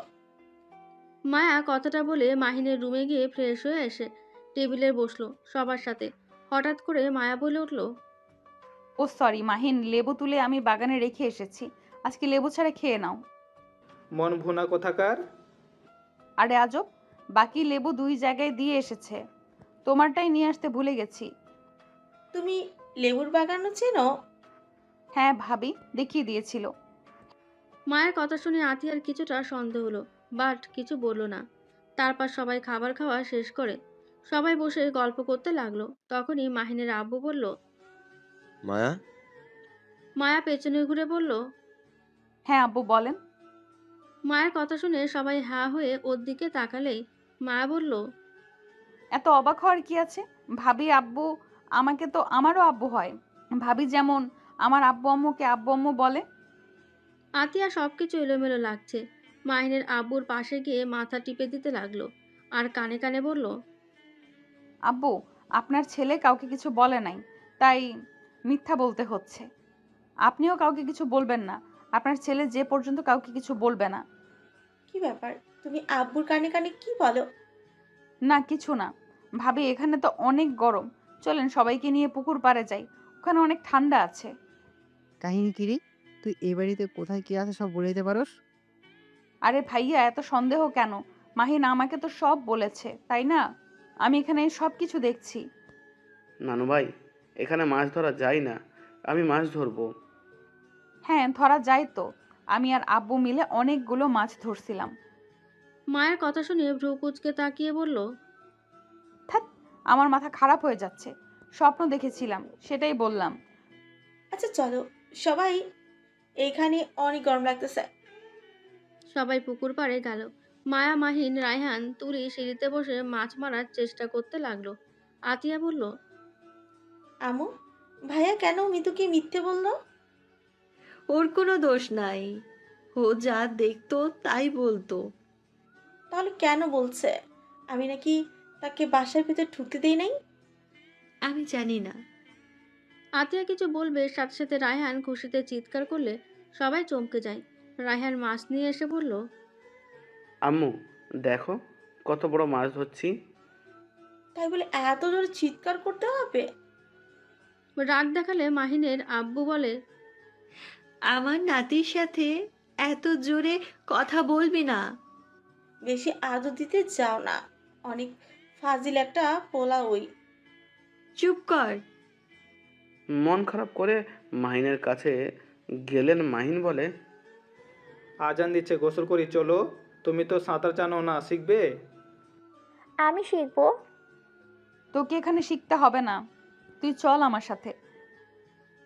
মায়া কথাটা বলে মাহিনের রুমে গিয়ে ফ্রেশ হয়ে এসে টেবিলে বসলো সবার সাথে। হঠাৎ করে মায়া বলে উঠল, ও সরি মাহিন, লেবু তুলে আমি বাগানে রেখে এসেছি, আজকে লেবু ছাড়া খেয়ে নাও। মন ভুনা কোথাকার। আরে আজব, বাকি লেবু 2 জায়গায় দিয়ে এসেছে, তোমারটাই নিয়ে আসতে ভুলে গেছি। তুমি লেবুর বাগানও চেনো? হ্যাঁ ভাবি দেখিয়ে দিয়েছিল। মায়ের কথা শুনে আতিয়ার কিছুটা সন্দেহ হলো, বাট কিছু বলল না। তারপর সবাই খাবার খাওয়া শেষ করে সবাই বসে গল্প করতে লাগলো। তখনই মাহিনের আব্বু বলল, মায়া, মায়া পেছনে ঘুরে বলল, হ্যাঁ আব্বু বলেন। মায়ের কথা শুনে সবাই হাঁ হয়ে ওর দিকে তাকালেই মায়া বলল, এত অবাক হওয়ার কি আছে? ভাবি আব্বু আমাকে তো আমারও আব্বু হয়। ভাবি যেমন আমার আব্বু আম্মুকে আব্বু আম্মু বলে। আতিয়া সবকিছু এলোমেলো লাগছে। মাহিনের আব্বুর পাশে গিয়ে মাথা টিপে দিতে লাগলো আর কানে কানে বলল, আব্বু, আপনার ছেলে কাউকে কিছু বলে নাই, তাই মিথ্যা বলতে হচ্ছে। আপনিও কাউকে কিছু বলবেন না, আপনার ছেলে যে পর্যন্ত কাউকে কিছু বলবে না। কি ব্যাপার, তুমি আব্বুর কানে কানে কি বলো? না কিছু না। ভাবি এখানে তো অনেক গরম, চলেন সবাইকে নিয়ে পুকুর পাড়ে যাই, ওখানে অনেক ঠান্ডা আছে। কাহিনী কি রে? তুই এই বাড়িতে কোথায় কি আছে সব বলে দিতে পারোস? আরে ভাইয়া এত সন্দেহ কেন? মাহিন আমাকে তো সব বলেছে, তাই না? আমি এখানে সব কিছু দেখছি। নানু ভাই, এখানে মাছ ধরা যায় না, আমি মাছ ধরবো। হ্যাঁ ধরা যায় তো, আমি আর আব্বু মিলে অনেকগুলো মাছ ধরছিলাম। মায়ের কথা শুনে ভ্রু কুঁচকে তাকিয়ে বলল, থাক, আমার মাথা খারাপ হয়ে যাচ্ছে, স্বপ্ন দেখেছিলাম সেটাই বললাম। আচ্ছা চলো সবাই, এখানে অনেক গরম লাগতেছে। সবাই পুকুর পাড়ে গেল। মায়া, মাহিন, রায়হান, তুলি সিঁড়িতে বসে মাছ মারার চেষ্টা করতে লাগলো। আতিয়া বলল, আমু, ভাইয়া কেন মিতুকে মিথ্যে বললো? ওর কোনো দোষ নাই, ও যা দেখতো তাই বলতো। তাহলে কেন বলছে আমি নাকি তাকে বাসার ভিতর ঢুকতে দেই নাই? আমি জানি না। আতিয়া কিছু বলবে, সাথে সাথে রায়হান খুশিতে চিৎকার করলে সবাই চমকে যায়। রায়হান মাছ নিয়ে এসে বলল, আম্মু, দেখো কত বড় মাছ ধরছি। তাই বলে এত জোরে চিৎকার করতে হবে? রাগ দেখালে মাহিনের আব্বু বলে, আমার নাতির সাথে এত জোরে কথা বলবি না। বেশি আদর দিতে যাও না, অনেক ফাজিল একটা পোলা ওই। চুপ কর। মন খারাপ করে মাহিনের কাছে গেলেন। মাহিন বলে, আজান দিচ্ছে, গোসল করি চলো। তুমি তো সাঁতার জানো না, শিখবে? আমি শিখবো। তোকে এখানে শিখতে হবে না, তুই চল আমার সাথে।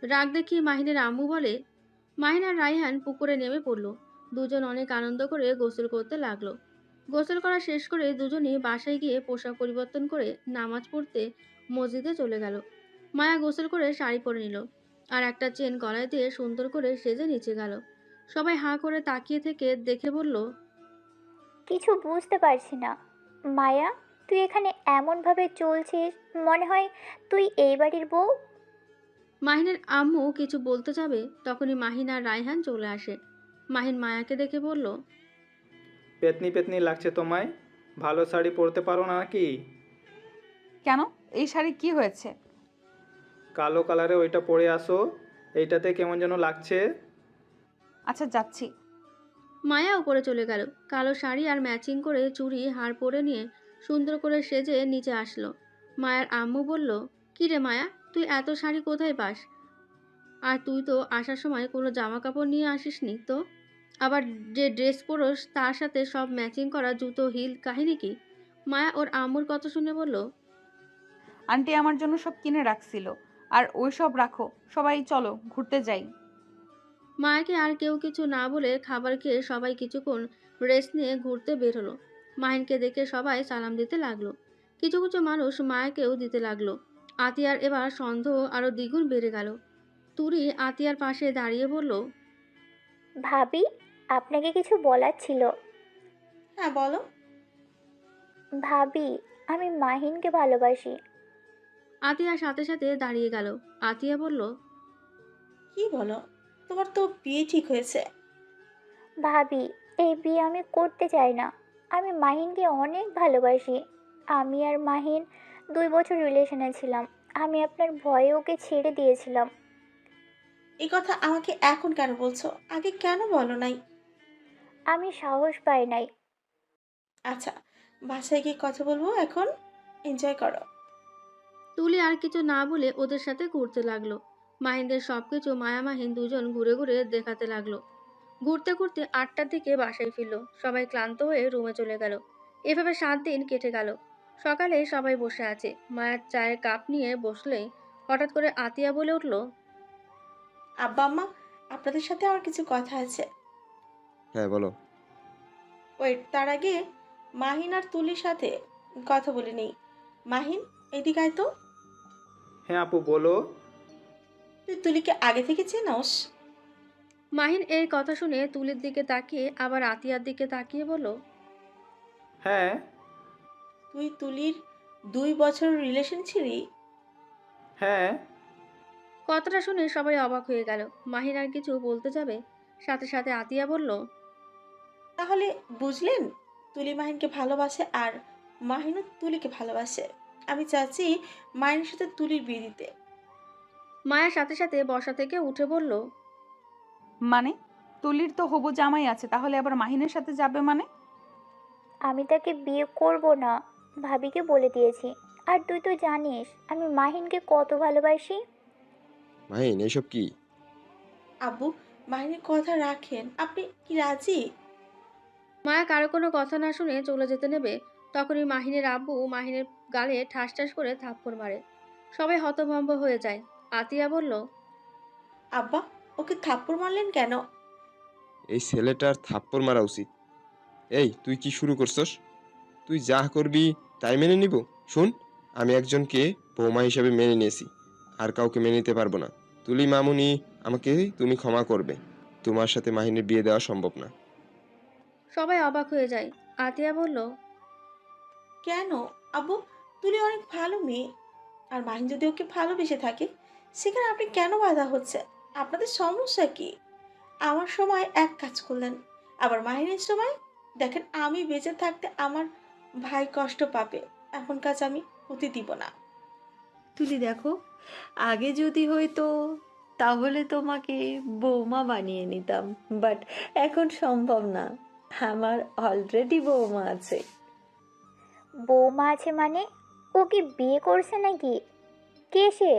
রাগ দেখিয়ে মাহিনের আম্মু বলে। মাহিন আর রায়হান পুকুরে নেমে পড়ল। দুজন অনেক আনন্দ করে গোসল করতে লাগলো। গোসল করা শেষ করে দুজনই বাসায় গিয়ে পোশাক পরিবর্তন করে নামাজ পড়তে মসজিদে চলে গেল। মায়া গোসল করে শাড়ি পরে নিল আর একটা চেন গলায় দিয়ে সুন্দর করে সেজে নিচে গেল। সবাই হাঁ করে তাকিয়ে থেকে দেখে বলল, কিছু বুঝতে পারছি না। মায়া, তুই এখানে এমনভাবে চলছিস, মনে হয় তুই এই বাড়ির বউ। মাহিনের আম্মু কিছু বলতে যাবে তখনই মাহিন আর রায়হান চলে আসে। মাহিন মায়াকে দেখে বলল, পেতনি পেতনি লাগছে তোমায়, ভালো শাড়ি পরতে পারো না নাকি? কেন, এই শাড়ি কি হয়েছে? কালো কালারে ওইটা পরে আসো, এইটাতে কেমন যেন লাগছে। আচ্ছা যাচ্ছি। মায়া উপরে চলে গেল। কালো শাড়ি আর ম্যাচিং করে চুড়ি হার পরে নিয়ে সুন্দর করে সেজে নিচে আসলো। মায়ার আম্মু বলল, কি রে মায়া, তুই এত শাড়ি কোথায় পাস? আর তুই তো আসার সময় কোনো জামা কাপড় নিয়ে আসিসনি তো। আবার যে ড্রেস পরোস তার সাথে সব ম্যাচিং করা জুতো হিল, কাহিনী কি? মায়া ওর আম্মুর কথা শুনে বলল, আন্টি আমার জন্য সব কিনে রাখছিল। আর ওই সব রাখো, সবাই চলো ঘুরতে যাই। মায়াকে আর কেউ কিছু না বলে খাবার খেয়ে সবাই কিছুক্ষণ রেস্ট নিয়ে ঘুরতে বের হলো। মাহিনকে দেখে সবাই সালাম দিতে লাগলো। কিছু কিছু মানুষ মায়াকেও দিতে লাগলো। আতিয়ার এবার সন্দেহ আরো দ্বিগুণ বেড়ে গেল। তুরি আতিয়ার পাশে দাঁড়িয়ে বলল, ভাবি, আপনাকে কিছু বলার ছিল। হ্যাঁ বলো। ভাবি, আমি মাহিনকে ভালোবাসি। আতিয়ার সাথে সাথে দাঁড়িয়ে গেল। আতিয়া বলল, কি বলো? তোমার তো বিয়ে ঠিক হয়েছে। ভাবি, এই বিয়ে আমি করতে চাই না। আমি মাহিনকে অনেক ভালোবাসি। আমি আর মাহিন 2 বছর রিলেশনে ছিলাম। আমি আপনার ভয়ে ওকে ছেড়ে দিয়েছিলাম। এই কথা আমাকে এখন কেন বলছো? আগে কেন বলো নাই? আমি সাহস পাই নাই। আচ্ছা, বাসায় গিয়ে কথা বলবো এখন। এনজয় করো। তুলি আর কিছু না বলে ওদের সাথে ঘুরতে লাগলো। মাহিনদের সবকিছু মায়া মাহিন দুজন ঘুরে ঘুরে দেখাতে লাগলো। ঘুরতে ঘুরতে 8টার দিকে বাসায় ফিরলো। সবাই ক্লান্ত হয়ে রুমে চলে গেল। এভাবে 7 দিন কেটে গেল। সকালে সবাই বসে আছে। মায়ার চায়ের কাপ নিয়ে বসলেই হঠাৎ করে আতিয়া বলে উঠল, আব্বা আম্মা, আপনাদের সাথে আমার কিছু কথা আছে। হ্যাঁ বলো। ওয়েট, তার আগে মাহিন আর তুলির সাথে কথা বলে নেই। মাহিন, এদিকে আয় তো। হ্যাঁ আপু বলো। তুই তুলিকে আগে থেকে চেনোস? মাহিন এই কথা শুনে তুলির দিকে তাকিয়ে আবার আতিয়ার দিকে তাকিয়ে বলল, হ্যাঁ। তুই তুলির 2 বছর রিলেশন ছিলি? হ্যাঁ। কথাটা শুনে সবাই অবাক হয়ে গেল। মাহিন আর কিছু বলতে যাবে, সাথে সাথে আতিয়া বলল, তাহলে বুঝলেন, তুলি মাহিনকে ভালোবাসে আর মাহিনও তুলিকে ভালোবাসে। আমি চাচ্ছি মাহিনের সাথে তুলির বিয়ে দিতে। মায়ের সাথে সাথে বসা থেকে উঠে বলল, মানে তুলির তো হবু জামাই আছে, তাহলে আবার মাহিনের সাথে যাবে মানে? আমি তাকে বিয়ে করব না, ভাবিকে বলে দিয়েছি। আর তুই তো জানিস আমি মাহিনকে কত ভালোবাসি। মাহিন এসব কি? আব্বু, মাহিনের কথা রাখেন। আপনি কি রাজি? মায়া কারো কোনো কথা না শুনে চলে যেতে নেবে, তখনই মাহিনের আব্বু মাহিনের গালে ঠাস ঠাস করে থাপ্পড় মারে। সবাই হতভম্ব হয়ে যায়। আতিয়া বলল, আব্বা, ওকে থাপ্পড় মারলেন কেন? এই ছেলেটার থাপ্পড় মারা উচিত। এই তুই কি শুরু করছস? তুই যা করবি তাই মেনে নিব? শোন, আমি একজনকে বৌমা হিসেবে মেনে নিয়েছি, আর কাউকে মেনে নিতে পারবো না। তুলি মামুনি, আমাকে তুমি ক্ষমা করবে। তোমার সাথে মাহিনের বিয়ে দেওয়া সম্ভব না। সবাই অবাক হয়ে যায়। আতিয়া বলল, কেন আব্বু? তুলি অনেক ভালো মেয়ে। আর মাহিন যদি ওকে ভালোবেসে থাকে, সেখানে আপনি কেন বাধা হচ্ছে? আপনাদের সমস্যা কি? আমার সময় এক কাজ করলেন, আবার মাহিনের সময় দেখেন। আমি বেঁচে থাকতে আমার ভাই কষ্ট পাবে, এমন কাজ আমি হতে দিব না। তুলি দেখো, আগে যদি হয়তো তাহলে তোমাকে বৌমা বানিয়ে নিতাম, বাট এখন সম্ভব না। আমার অলরেডি বৌমা আছে। বৌমা আছে মানে? ও কি বিয়ে করছে নাকি? কে সে?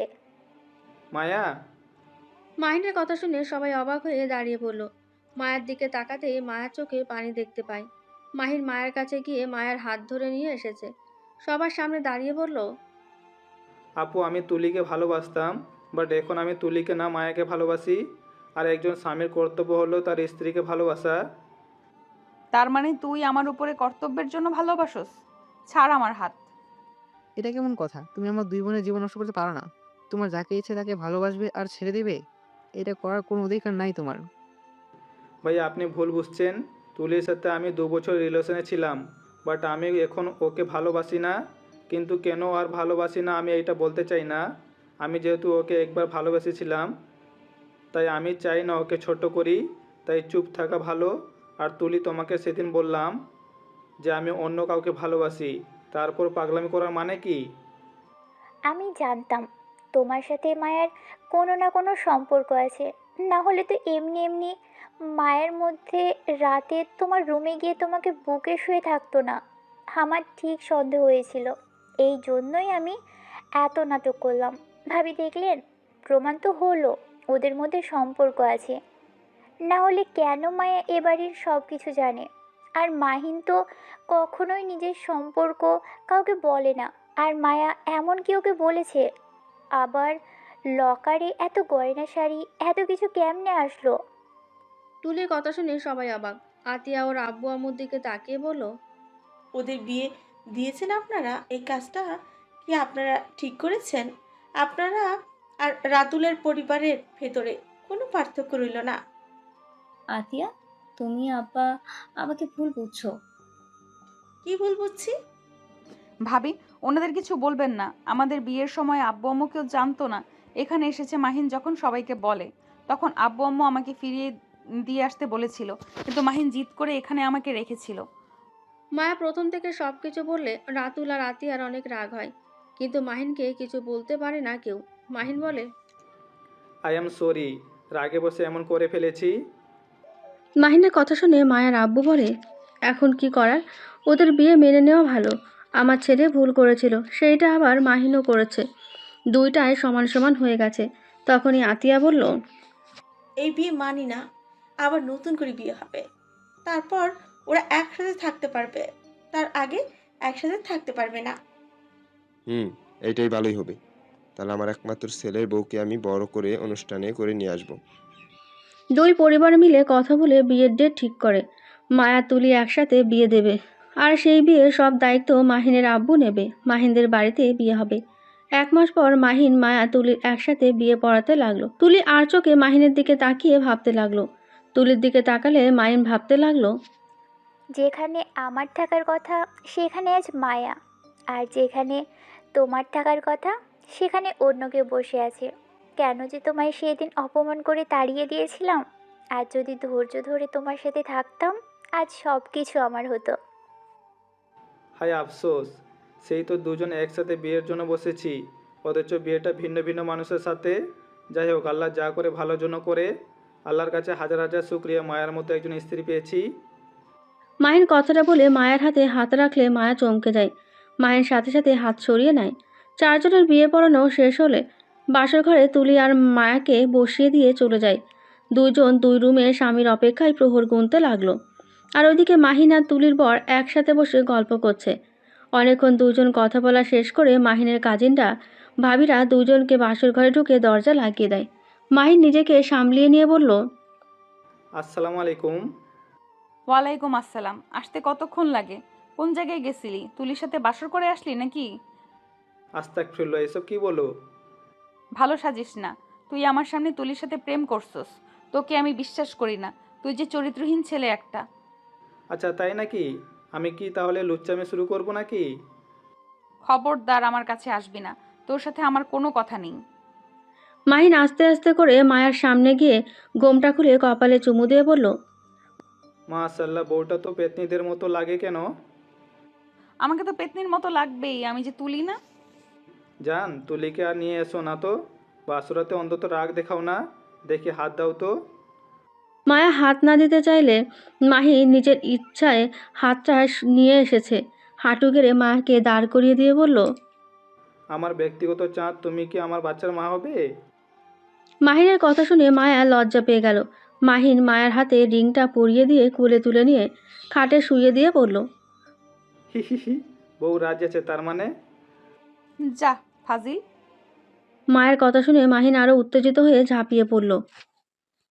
মায়া। মাহিনের কথা শুনে সবাই অবাক হয়ে দাঁড়িয়ে পড়ল। মায়ের দিকে তাকাতেই মায়ের চোখে পানি দেখতে পায়। মাহিন মায়ের কাছে গিয়ে মায়ের হাত ধরে নিয়ে এসেছে। সবার সামনে দাঁড়িয়ে বলল, আপু আমি তুলিকে ভালোবাসতাম, বাট এখন আমি তুলিকে না মায়াকে ভালোবাসি। আর একজন স্বামীর কর্তব্য হলো তার স্ত্রীকে ভালোবাসা। তার মানে তুই আমার উপরে কর্তব্যের জন্য ভালোবাসস? ছাড় আমার হাত। এটা কেমন কথা? তুমি আমার 2 বোনের জীবন নষ্ট করতে পারো না? তোমার যাকে ইচ্ছে তাকে ভালোবাসবে আর ছেড়ে দেবে? এটা করার কোনো অধিকার নাই তোমার। ভাই আপনি ভুল বুঝছেন। তুলির সাথে আমি 2 বছর রিলেশনে ছিলাম, বাট আমি এখন ওকে ভালোবাসি না। কিন্তু কেন আর ভালোবাসি না আমি এটা বলতে চাই না। আমি যেহেতু ওকে একবার ভালোবেসেছিলাম, তাই আমি চাই না ওকে ছোট করি। তাই চুপ থাকা ভালো। আর তুলি, তোমাকে সেদিন বললাম যে আমি অন্য কাউকে ভালোবাসি, তারপর পাগলামি করার মানে কি? আমি জানতাম তোমার সাথে মায়ের কোনো না কোনো সম্পর্ক আছে। না হলে তো এমনি এমনি মায়ের মধ্যে রাতে তোমার রুমে গিয়ে তোমাকে বুকে শুয়ে থাকতো না। আমার ঠিক সন্দেহ হয়েছিল, এই জন্যই আমি এত নাটক করলাম। ভাবি দেখলেন, প্রমাণ তো হলো ওদের মধ্যে সম্পর্ক আছে। না হলে কেন মায়া এ বাড়ির সব কিছু জানে? আর মাহিন তো কখনোই নিজের সম্পর্ক কাউকে বলে না। আর মায়া এমনকি ওকে বলেছে। আবার লকারে এত গয়না শাড়ি এত কিছু কেমনে আসলো? তুলির কথা শুনে সবাই অবাক। আতিয়া ওর আব্বু আম্মুর দিকে তাকিয়ে বলল, ওদের বিয়ে দিয়েছেন আপনারা? এই কাজটা কি আপনারা ঠিক করেছেন? আপনারা আর রাতুলের পরিবারের ভেতরে কোনো পার্থক্য রইল না। আতিয়া, তুমি আব্বা আমাকে ভুল বুঝছো। কি ভুল বুঝছি? ভাবি, ওনাদের কিছু বলবেন না। আমাদের বিয়ের সময় আব্বু আম্মু কেউ জানতো না এখানে এসেছে মাহিন। যখন সবাইকে বলে তখন আব্বু আম্মু আমাকে ফিরিয়ে দিয়ে আসতে বলেছিল, কিন্তু মাহিন জিদ করে এখানে আমাকে রেখেছিল। মায়া প্রথম থেকে সবকিছু বললে রাতুল আর আতিয়ার অনেক রাগ হয়, কিন্তু মাহিনকে কিছু বলতে পারে না কেউ। মাহিন বলে, আই এম সরি, রাগে বসে এমন করে ফেলেছি। মাহিনের কথা শুনে মায়ার আব্বু বলে, এখন কি করার, ওদের বিয়ে মেনে নেওয়া ভালো। আমার ছেলে ভুল করেছিল, সেইটা আবার মাহিনও করেছে, দুইটাই সমান সমান হয়ে গেছে। তখনই আতিয়া বলল, এই বিয়ে মানি না। আবার নতুন করে বিয়ে হবে, তারপর ওরা একসাথে থাকতে পারবে, তার আগে একসাথে থাকতে পারবে না। এইটাই ভালোই হবে। তাহলে আমার একমাত্র ছেলের বউকে আমি বড় করে অনুষ্ঠানে করে নিয়ে আসবো। দুই পরিবার মিলে কথা বলে বিয়ের ডেট ঠিক করে। মায়া তুলি একসাথে বিয়ে দেবে, আর সেই বিয়ে সব দায়িত্ব মাহিনের আব্বু নেবে। মাহিনদের বাড়িতে বিয়ে হবে। 1 মাস পর মাহিন মায়া তুলির একসাথে বিয়ে পড়াতে লাগলো। তুলি আর চোখে মাহিনের দিকে তাকিয়ে ভাবতে লাগলো। তুলির দিকে তাকালে মাহিন ভাবতে লাগলো, যেখানে আমার থাকার কথা সেখানে আজ মায়া, আর যেখানে তোমার থাকার কথা সেখানে অন্য কেউ বসে আছে। কেন যে তোমায় সেদিন অপমান করে তাড়িয়ে দিয়েছিলাম। আর যদি ধৈর্য ধরে তোমার সাথে থাকতাম, আজ সব কিছু আমার হতো। হায় আফসোস, সেই তো দুজন একসাথে বিয়ের জন্য বসেছি, অথচ বিয়েটা ভিন্ন ভিন্ন মানুষের সাথে। যাই হোক, আল্লাহ যা করে ভালোর জন্য করে। আল্লাহর কাছে হাজার হাজার শুক্রিয়া, মায়ের মতো একজন স্ত্রী পেয়েছি। মাহিন কথাটা বলে মায়ের হাতে হাত রাখলে মায়া চমকে যায়। মায়ের সাথে সাথে হাত সরিয়ে নেয়। 4 জনের বিয়ে পড়ানো শেষ হলে বাসর ঘরে তুলি আর মায়াকে বসিয়ে দিয়ে চলে যায়। দুইজন দুই রুমে স্বামীর অপেক্ষায় প্রহর গুনতে লাগলো। আর ওইদিকে মাহিন আর তুলির বর একসাথে বসে গল্প করছে। অনেকক্ষণ দুজন কথা বলা শেষ করে মাহিনের কাজিনরা ভাবিরা দুজনকে বাসর ঘরে ঢুকে দরজা লাগিয়ে দেয়। মাহিন নিজেকে সামলিয়ে নিয়ে বলল, আসসালামু আলাইকুম। ওয়ালাইকুম আসসালাম। আসতে কতক্ষণ লাগে? কোন জায়গায় গেছিলি? তুলির সাথে বাসর করে আসলি নাকি? আস্তাগফিরুল্লাহ, এসব কি বলো? ভালো সাজিস না। তুই আমার সামনে তুলির সাথে প্রেম করছস। তোকে আমি বিশ্বাস করি না। তুই যে চরিত্রহীন ছেলে একটা। আচ্ছা তাই নাকি? আমি কি তাহলে লুচ্চামি শুরু করব নাকি? খবরদার আমার কাছে আসবি না। তোর সাথে আমার কোনো কথা নেই। মাহিন আস্তে আস্তে করে মায়ার সামনে গিয়ে গোমটা খুলে কপালে চুমু দিয়ে বলল, মাশাআল্লাহ, বউটা তো পেতনিদের মতো লাগে কেন? আমাকে তো পেতনির মতো লাগবেই, আমি যে তুলি না। জান, তুলিকে আর নিয়ে এসো না তো। বাসুরাতে অন্তত রাগ দেখাও না। দেখি হাত দাও তো। মায়া হাত না দিতে চাইলে মাহি নিজের ইচ্ছায় হাতটা নিয়ে এসেছে। হাঁটু গেড়ে মাকে দাঁড় করিয়ে দিয়ে বলল, আমার ব্যক্তিগত চাঁদ, তুমি কি আমার বাচ্চার মা হবে? মাহিনের কথা শুনে মায়া লজ্জা পেয়ে গেল। মাহিন মায়ার হাতে রিংটা পরিয়ে দিয়ে কোলে তুলে নিয়ে খাটে শুইয়ে দিয়ে বলল, হি হি হি, বউ রাজি আছে তার মানে? যা ফাজিল। মায়ের কথা শুনে মাহিন আরো উত্তেজিত হয়ে ঝাঁপিয়ে পড়ল।